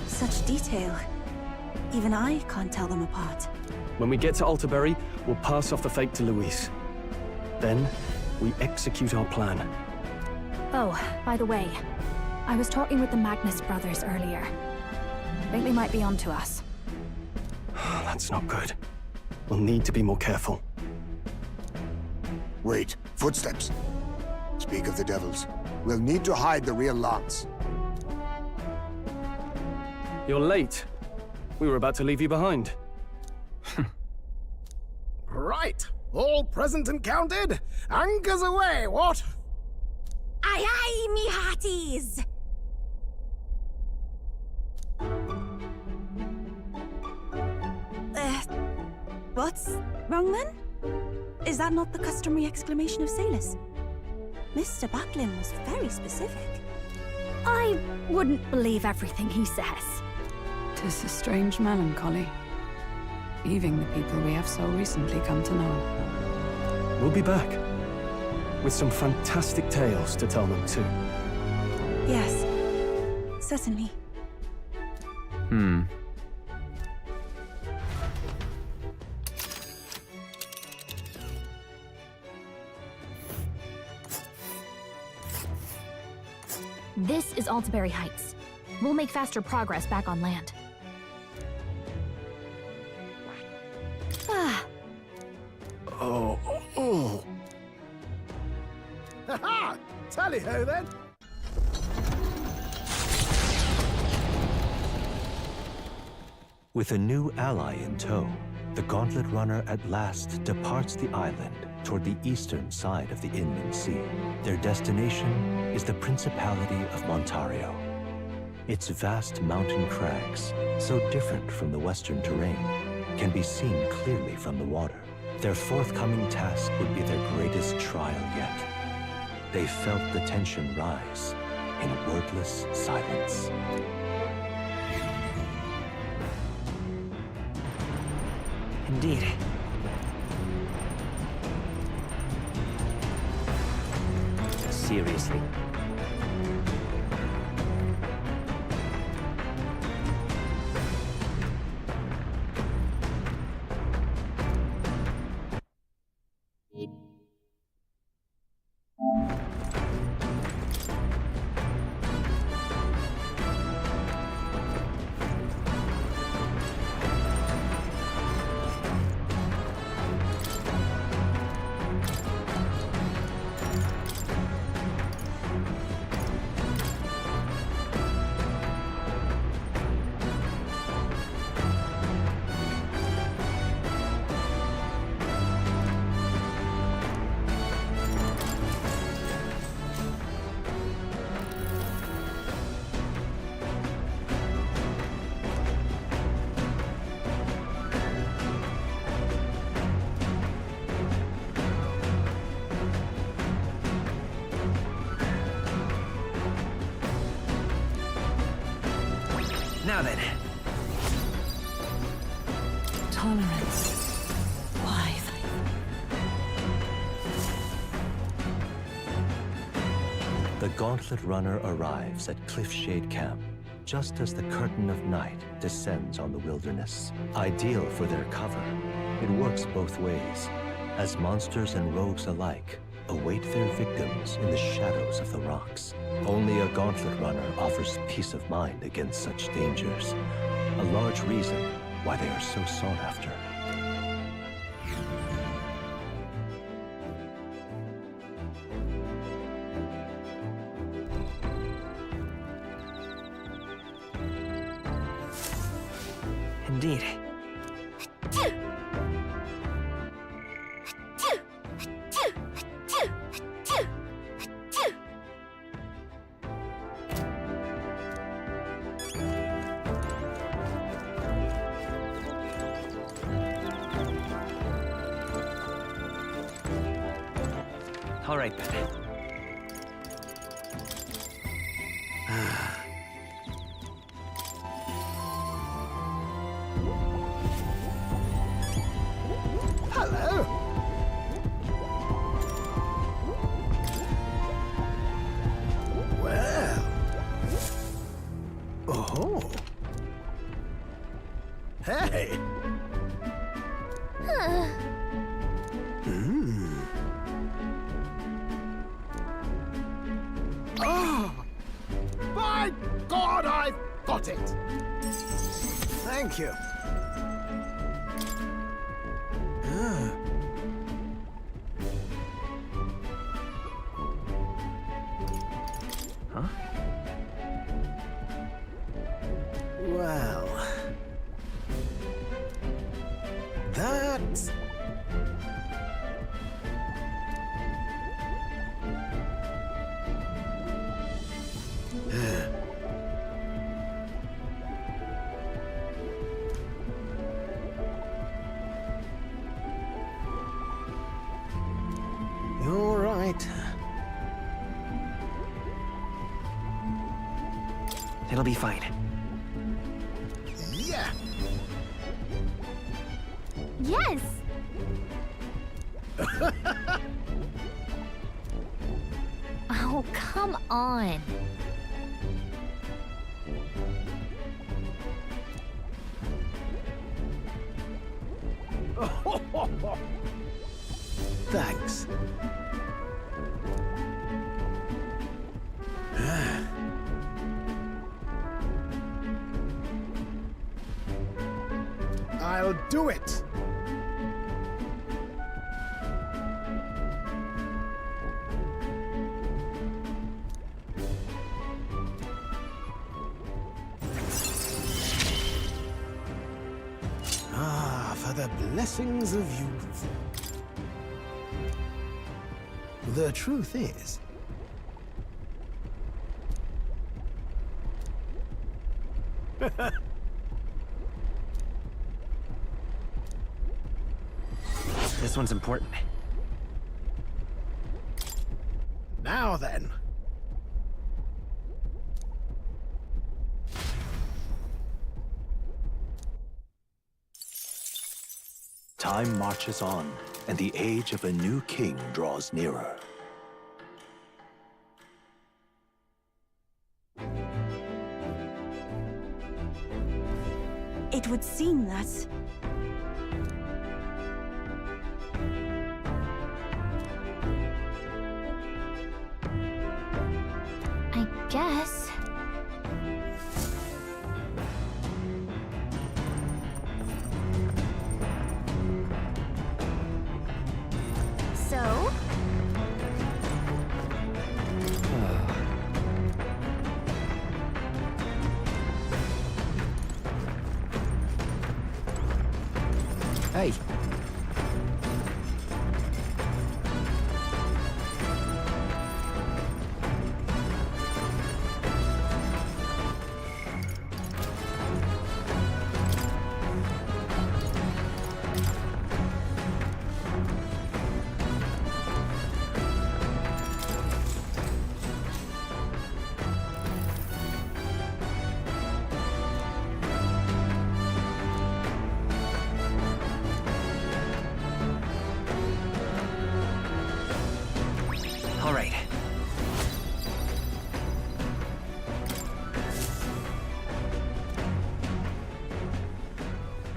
Such detail. Even I can't tell them apart. When we get to Altaberry, we'll pass off the fake to Luis. Then, we execute our plan. Oh, by the way, I was talking with the Magnus brothers earlier. I think they might be onto us. That's not good. We'll need to be more careful. Wait, footsteps. Speak of the devils. We'll need to hide the real lance. You're late. We were about to leave you behind. Right, all present and counted? Anchors away, what? Aye aye, me hearties! What's wrong then? Is that not the customary exclamation of sailors? Mr. Butlin was very specific. I wouldn't believe everything he says. 'Tis a strange melancholy, leaving the people we have so recently come to know. We'll be back. With some fantastic tales to tell them too. Yes, certainly. This is Altaberry Heights. We'll make faster progress back on land. Oh. Ha-ha! Tally-ho then! With a new ally in tow, the Gauntlet Runner at last departs the island toward the eastern side of the Inland Sea. Their destination is the Principality of Montario. Its vast mountain crags, so different from the western terrain, can be seen clearly from the water. Their forthcoming task would be their greatest trial yet. They felt the tension rise in wordless silence. Indeed. Seriously. Now then. Tolerance. Why? The Gauntlet Runner arrives at Cliffshade Camp just as the curtain of night descends on the wilderness. Ideal for their cover, it works both ways, as monsters and rogues alike await their victims in the shadows of the rocks. Only a Gauntlet Runner offers peace of mind against such dangers, a large reason why they are so sought after. Indeed. All right, then. Hello. Well. Oh. Hey. Oh! By God, I've got it! Thank you. Huh? Well... That's... You're right. It'll be fine. Yeah! Yes! Oh, come on. Thanks. I'll do it. Ah, for the blessings of youth. The truth is, This one's important. now then. Time marches on, and the age of a new king draws nearer. It would seem that... I guess. So? Hey.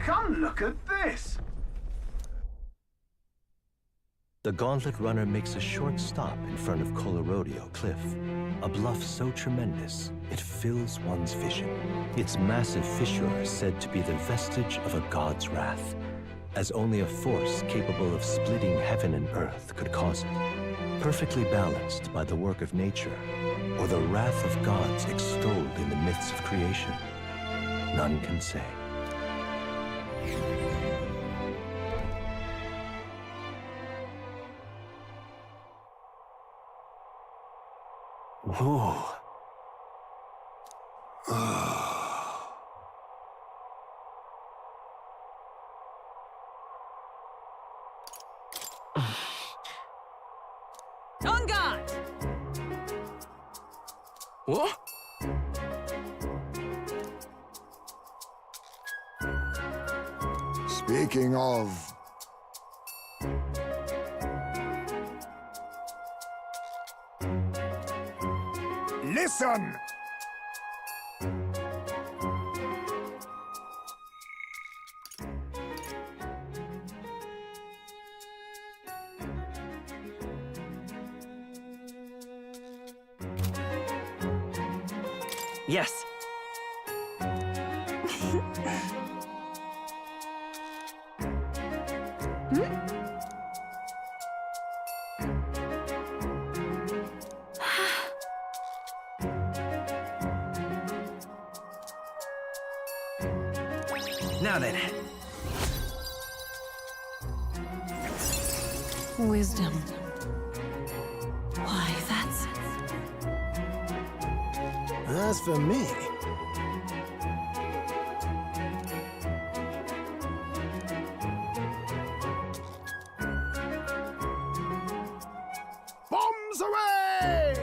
Come look at this! The Gauntlet Runner makes a short stop in front of Colorodeo Cliff, a bluff so tremendous it fills one's vision. Its massive fissure is said to be the vestige of a god's wrath, as only a force capable of splitting heaven and earth could cause it. Perfectly balanced by the work of nature, or the wrath of gods extolled in the myths of creation, none can say. Whoa. On guard! What? Speaking of... Listen! Yes. Now then. Wisdom. Why, that's... As for me... Bombs away!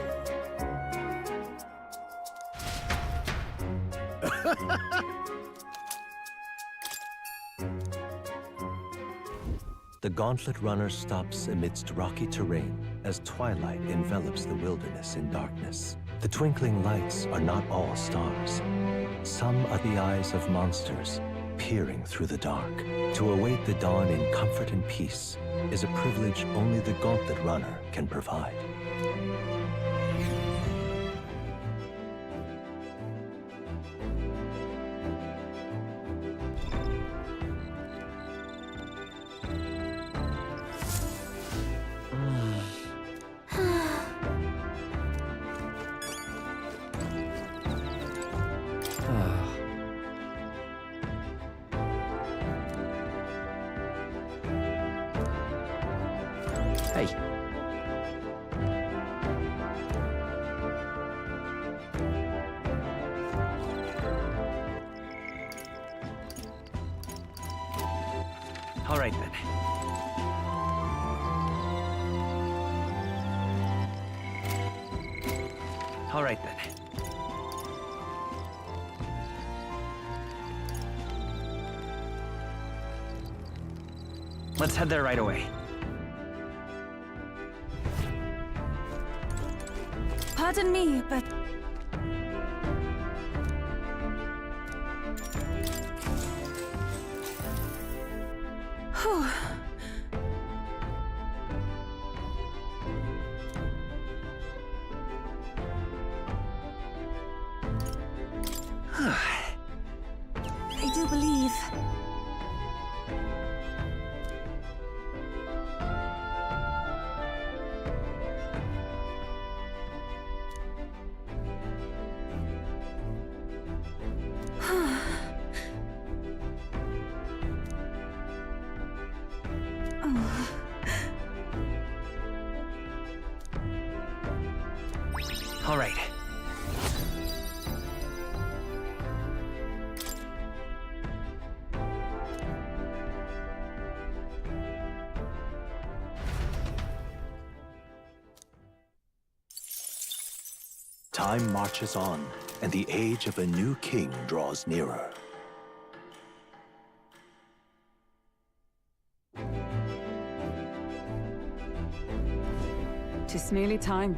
The Gauntlet Runner stops amidst rocky terrain as twilight envelops the wilderness in darkness. The twinkling lights are not all stars. Some are the eyes of monsters, peering through the dark. To await the dawn in comfort and peace is a privilege only the Gauntlet Runner can provide. Hey. All right, then. All right, then. Let's head there right away. Pardon me, but... Whew. I do believe... All right. Time marches on, and the age of a new king draws nearer. Tis nearly time.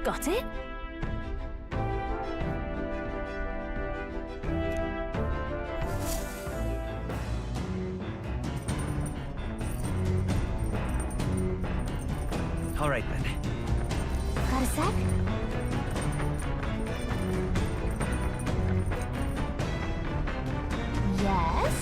Got it? All right, then. Got a sec? Yes?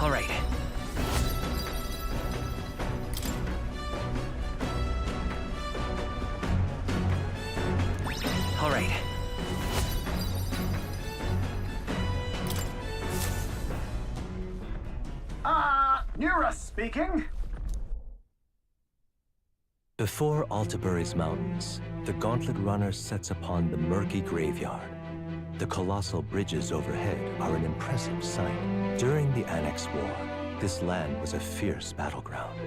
All right. All right. Nura speaking. Before Altabury's mountains, the Gauntlet Runner sets upon the murky graveyard. The colossal bridges overhead are an impressive sight. During the Annex War, this land was a fierce battleground.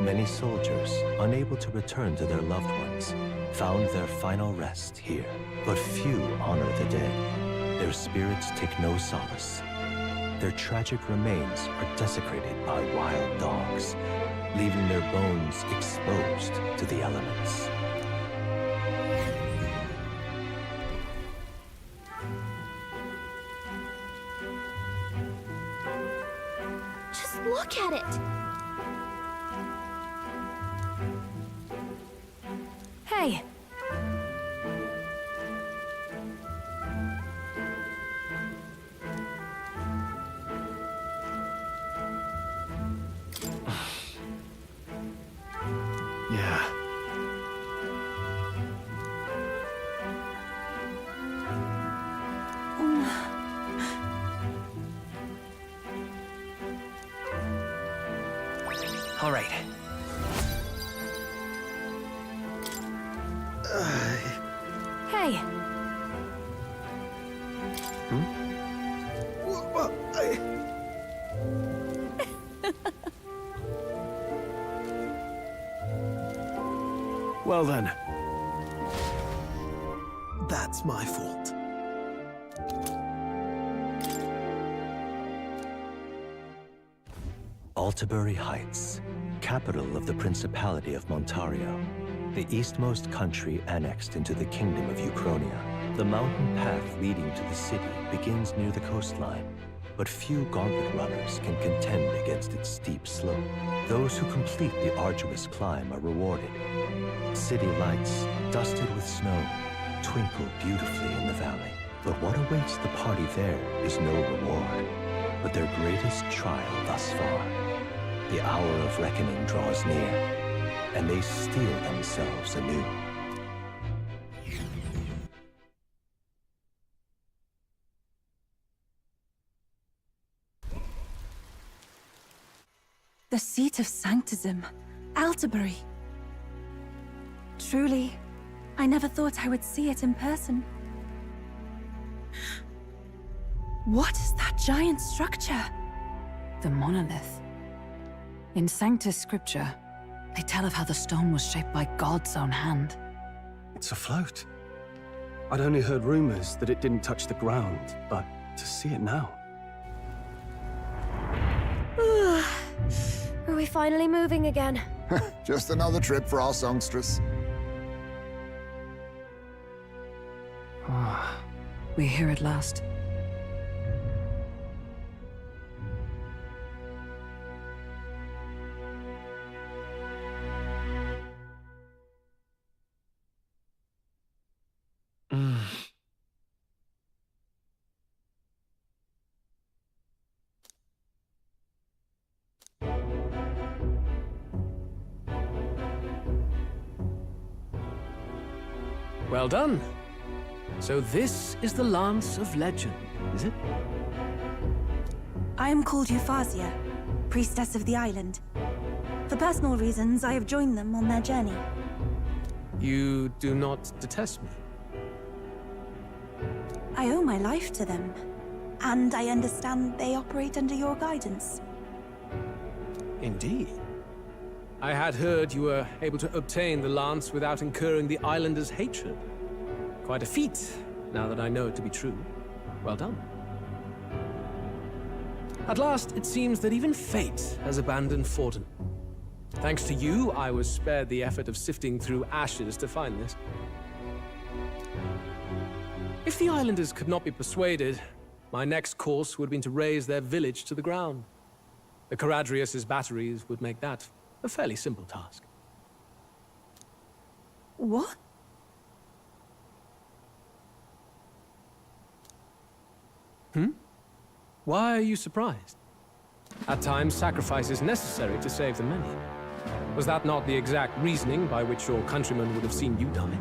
Many soldiers, unable to return to their loved ones, found their final rest here. But few honor the dead. Their spirits take no solace. Their tragic remains are desecrated by wild dogs, leaving their bones exposed to the elements. Just look at it! Hey! Yeah. All right. Hey! Well then. That's my fault. Altabury Heights, capital of the Principality of Montario, the eastmost country annexed into the Kingdom of Uchronia. The mountain path leading to the city begins near the coastline, but few gauntlet runners can contend against its steep slope. Those who complete the arduous climb are rewarded. City lights, dusted with snow, twinkle beautifully in the valley. But what awaits the party there is no reward, but their greatest trial thus far. The hour of reckoning draws near, and they steel themselves anew. The seat of Sanctism, Altabury. Truly, I never thought I would see it in person. What is that giant structure? The monolith. In Sanctus Scripture, they tell of how the stone was shaped by God's own hand. It's afloat. I'd only heard rumors that it didn't touch the ground, but to see it now. Are we finally moving again? Just another trip for our songstress. We're here at last. Well done. So this is the Lance of Legend, is it? I am called ReFantazio, priestess of the island. For personal reasons, I have joined them on their journey. You do not detest me? I owe my life to them, and I understand they operate under your guidance. Indeed. I had heard you were able to obtain the lance without incurring the islanders' hatred. Quite a feat, now that I know it to be true. Well done. At last, it seems that even fate has abandoned Forden. Thanks to you, I was spared the effort of sifting through ashes to find this. If the islanders could not be persuaded, my next course would have been to raze their village to the ground. The Caradrius' batteries would make that a fairly simple task. What? Why are you surprised? At times, sacrifice is necessary to save the many. Was that not the exact reasoning by which your countrymen would have seen you die?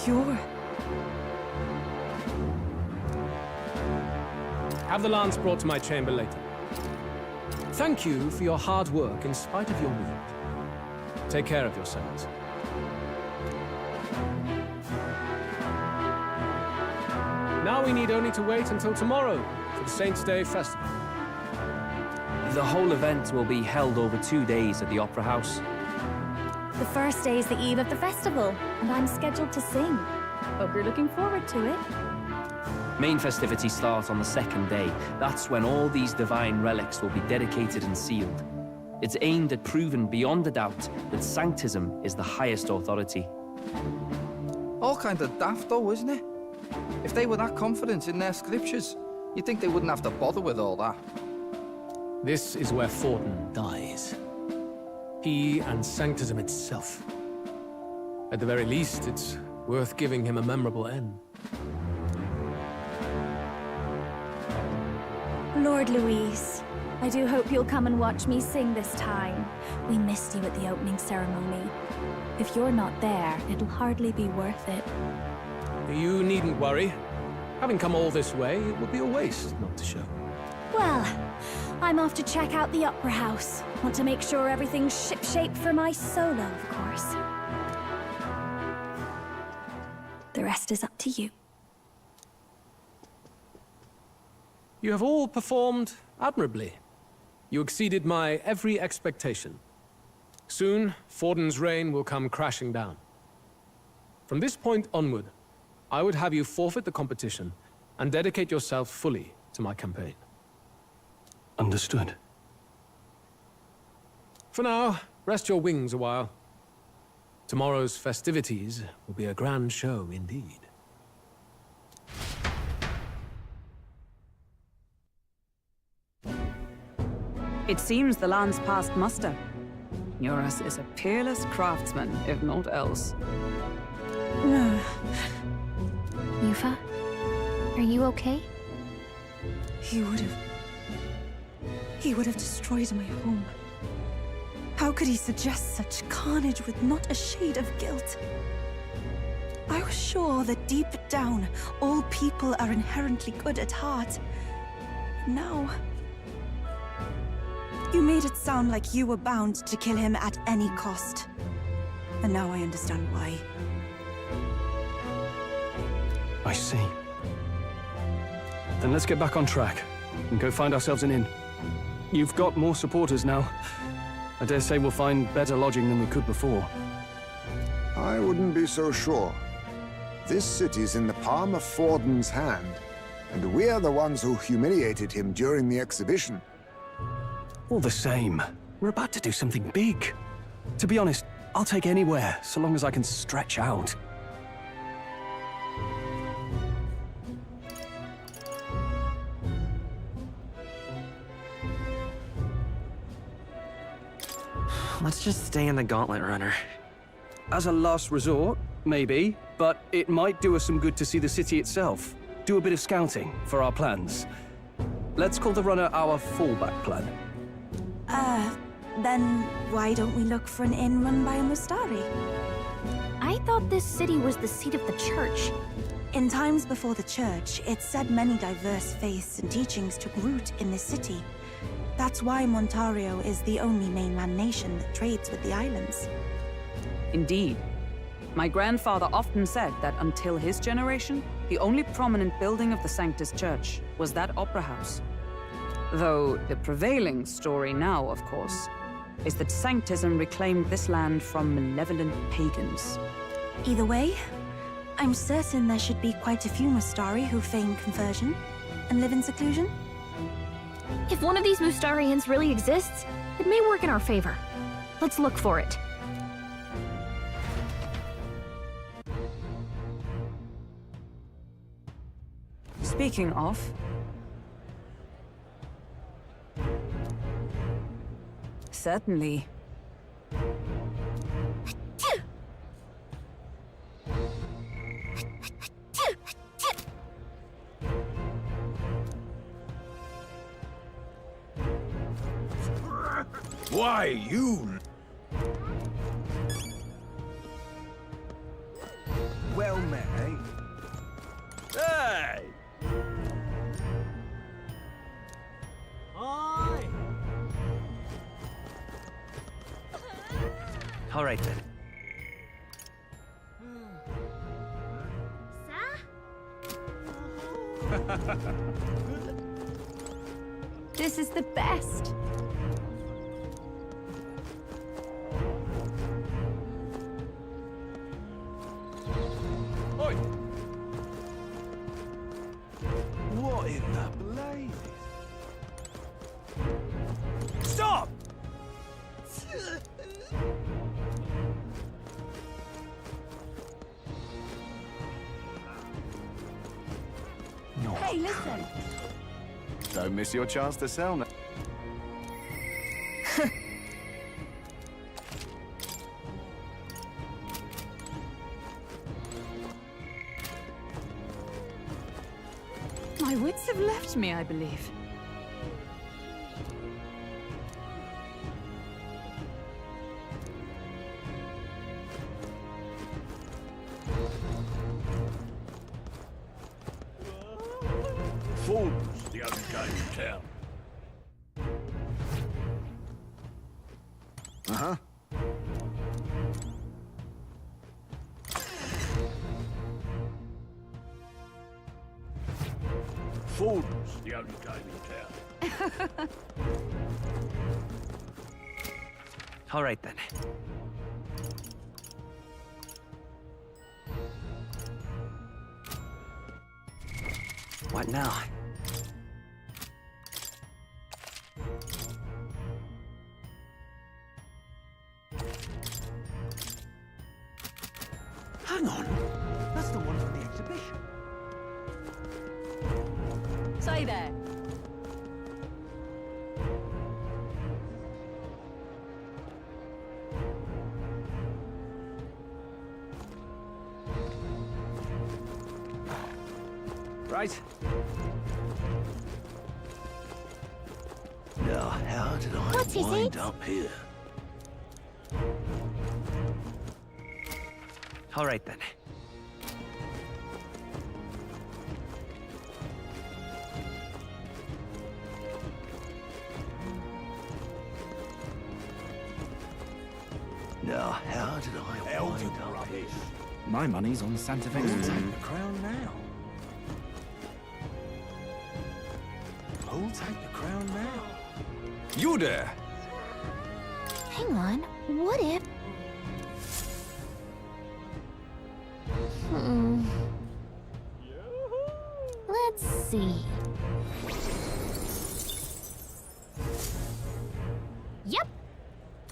You're... Have the lance brought to my chamber later. Thank you for your hard work in spite of your wound. Take care of yourselves. Now we need only to wait until tomorrow for the Saints' Day festival. The whole event will be held over 2 days at the Opera House. The first day is the eve of the festival, and I'm scheduled to sing. Hope you're looking forward to it. Main festivities start on the second day. That's when all these divine relics will be dedicated and sealed. It's aimed at proving beyond a doubt that Sanctism is the highest authority. All kind of daft though, isn't it? If they were that confident in their scriptures, you'd think they wouldn't have to bother with all that. This is where Forden dies. He and Sanctism itself. At the very least, it's worth giving him a memorable end. Lord Louise, I do hope you'll come and watch me sing this time. We missed you at the opening ceremony. If you're not there, it'll hardly be worth it. You needn't worry. Having come all this way, it would be a waste not to show. Well, I'm off to check out the Opera House. Want to make sure everything's shipshape for my solo, of course. The rest is up to you. You have all performed admirably. You exceeded my every expectation. Soon, Forden's reign will come crashing down. From this point onward, I would have you forfeit the competition and dedicate yourself fully to my campaign. Understood. For now, rest your wings a while. Tomorrow's festivities will be a grand show indeed. It seems the land's passed muster. Eurus is a peerless craftsman, if not else. Yufa, are you okay? He would have destroyed my home. How could he suggest such carnage with not a shade of guilt? I was sure that deep down, all people are inherently good at heart. Now... You made it sound like you were bound to kill him at any cost. And now I understand why. I see. Then let's get back on track and go find ourselves an inn. You've got more supporters now. I dare say we'll find better lodging than we could before. I wouldn't be so sure. This city's in the palm of Forden's hand, and we're the ones who humiliated him during the exhibition. All the same, we're about to do something big. To be honest, I'll take anywhere, so long as I can stretch out. Let's just stay in the Gauntlet Runner. As a last resort, maybe, but it might do us some good to see the city itself. Do a bit of scouting for our plans. Let's call the runner our fallback plan. Then why don't we look for an inn run by a Mustari? thought this city was the seat of the church. In times before the church, it said many diverse faiths and teachings took root in this city. That's why Montario is the only mainland nation that trades with the islands. Indeed. My grandfather often said that until his generation, the only prominent building of the Sanctus Church was that opera house. Though the prevailing story now, of course, is that Sanctism reclaimed this land from malevolent pagans. Either way, I'm certain there should be quite a few Mustari who feign conversion and live in seclusion. If one of these Mustarians really exists, it may work in our favor. Let's look for it. Speaking of... Certainly. Why, you... Well met, eh? Hey! All right then. This is the best. Oi! What in the blazes? Stop! Hey, listen. Don't miss your chance to sell now. My wits have left me, I believe. Fools, the only game in town. Uh-huh. Fools, the only game in town. All right then. What now? Hang on. That's the one from the exhibition. Say there. Right. Now, how did I What's his wind it? up here? All right then. Now, how did I wind up here? My money's on Santa Fe. Who'll take the crown now? Who'll take the crown now? You there! Hang on, what if... Let's see. Yep.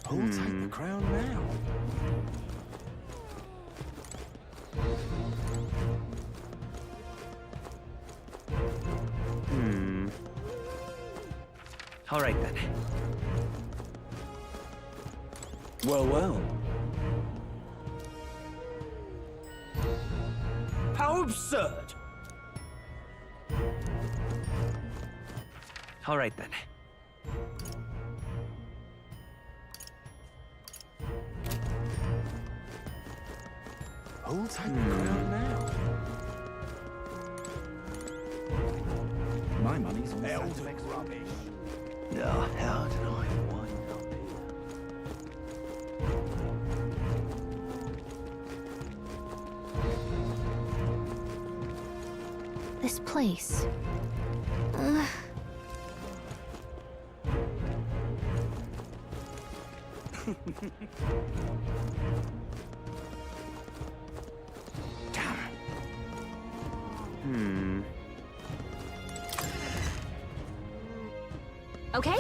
Who'll take the crown now? All right then. Well, well. How absurd! All right then. Who'll take the crown now? My money's on Elder's rubbish. Oh, how did I wind up here? This place. Okay?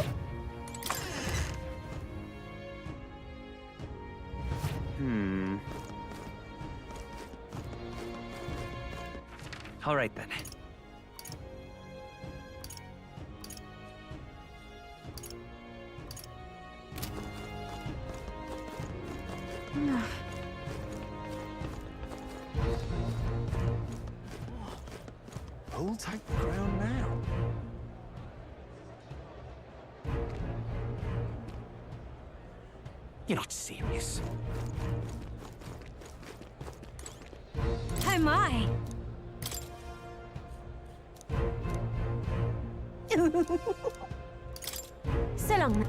All right then. Who'll take the crown now? You're not serious. Oh my! So long.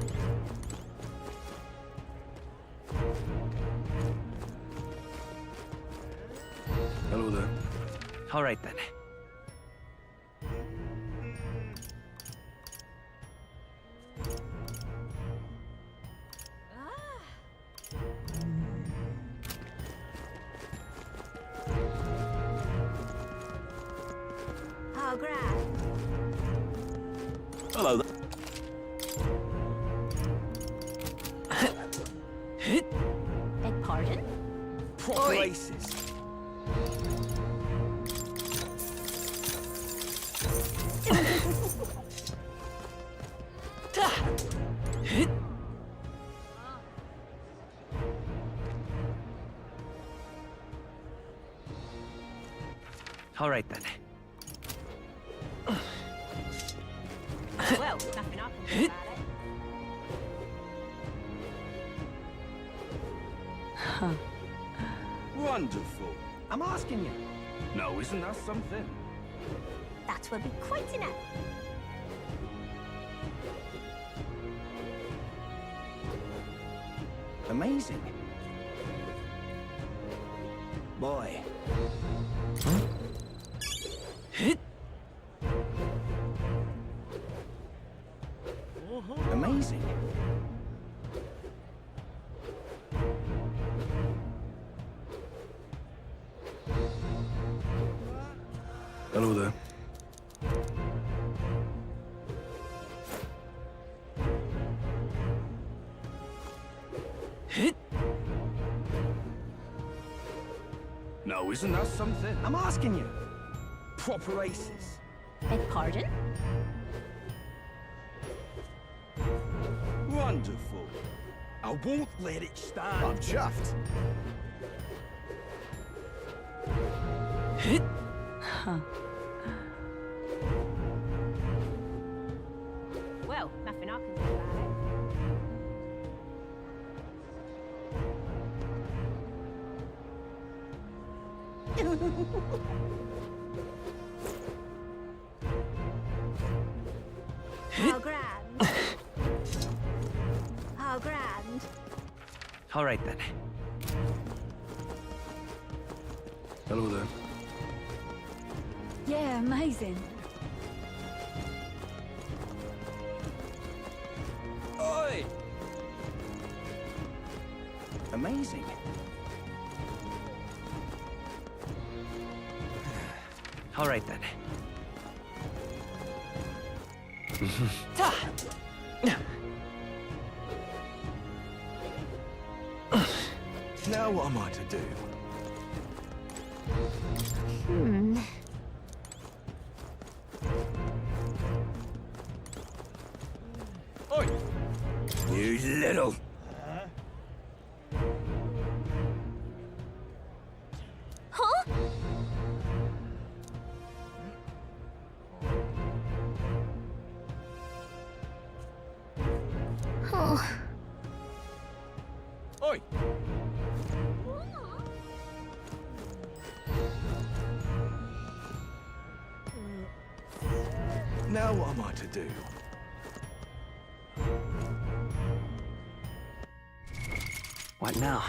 Hello there. All right then. Oh, grand. Hello there. Beg pardon? Proper aces. All right then. Well, nothing I can do about it. Wonderful. I'm asking you. No, isn't that something? That would be quite enough. Amazing. Boy. Amazing. Hello there. No, isn't that something? I'm asking you. Proper aces. Beg pardon? Wonderful. I won't let it stand. I'm chuffed. Well, nothing I can do about it. How grand. How grand. All right then. Hello there. Yeah, amazing. Oi! Amazing. All right then. Now what am I to do? Oi! You little... Huh? Oh. Oi! Now what am I to do? What now?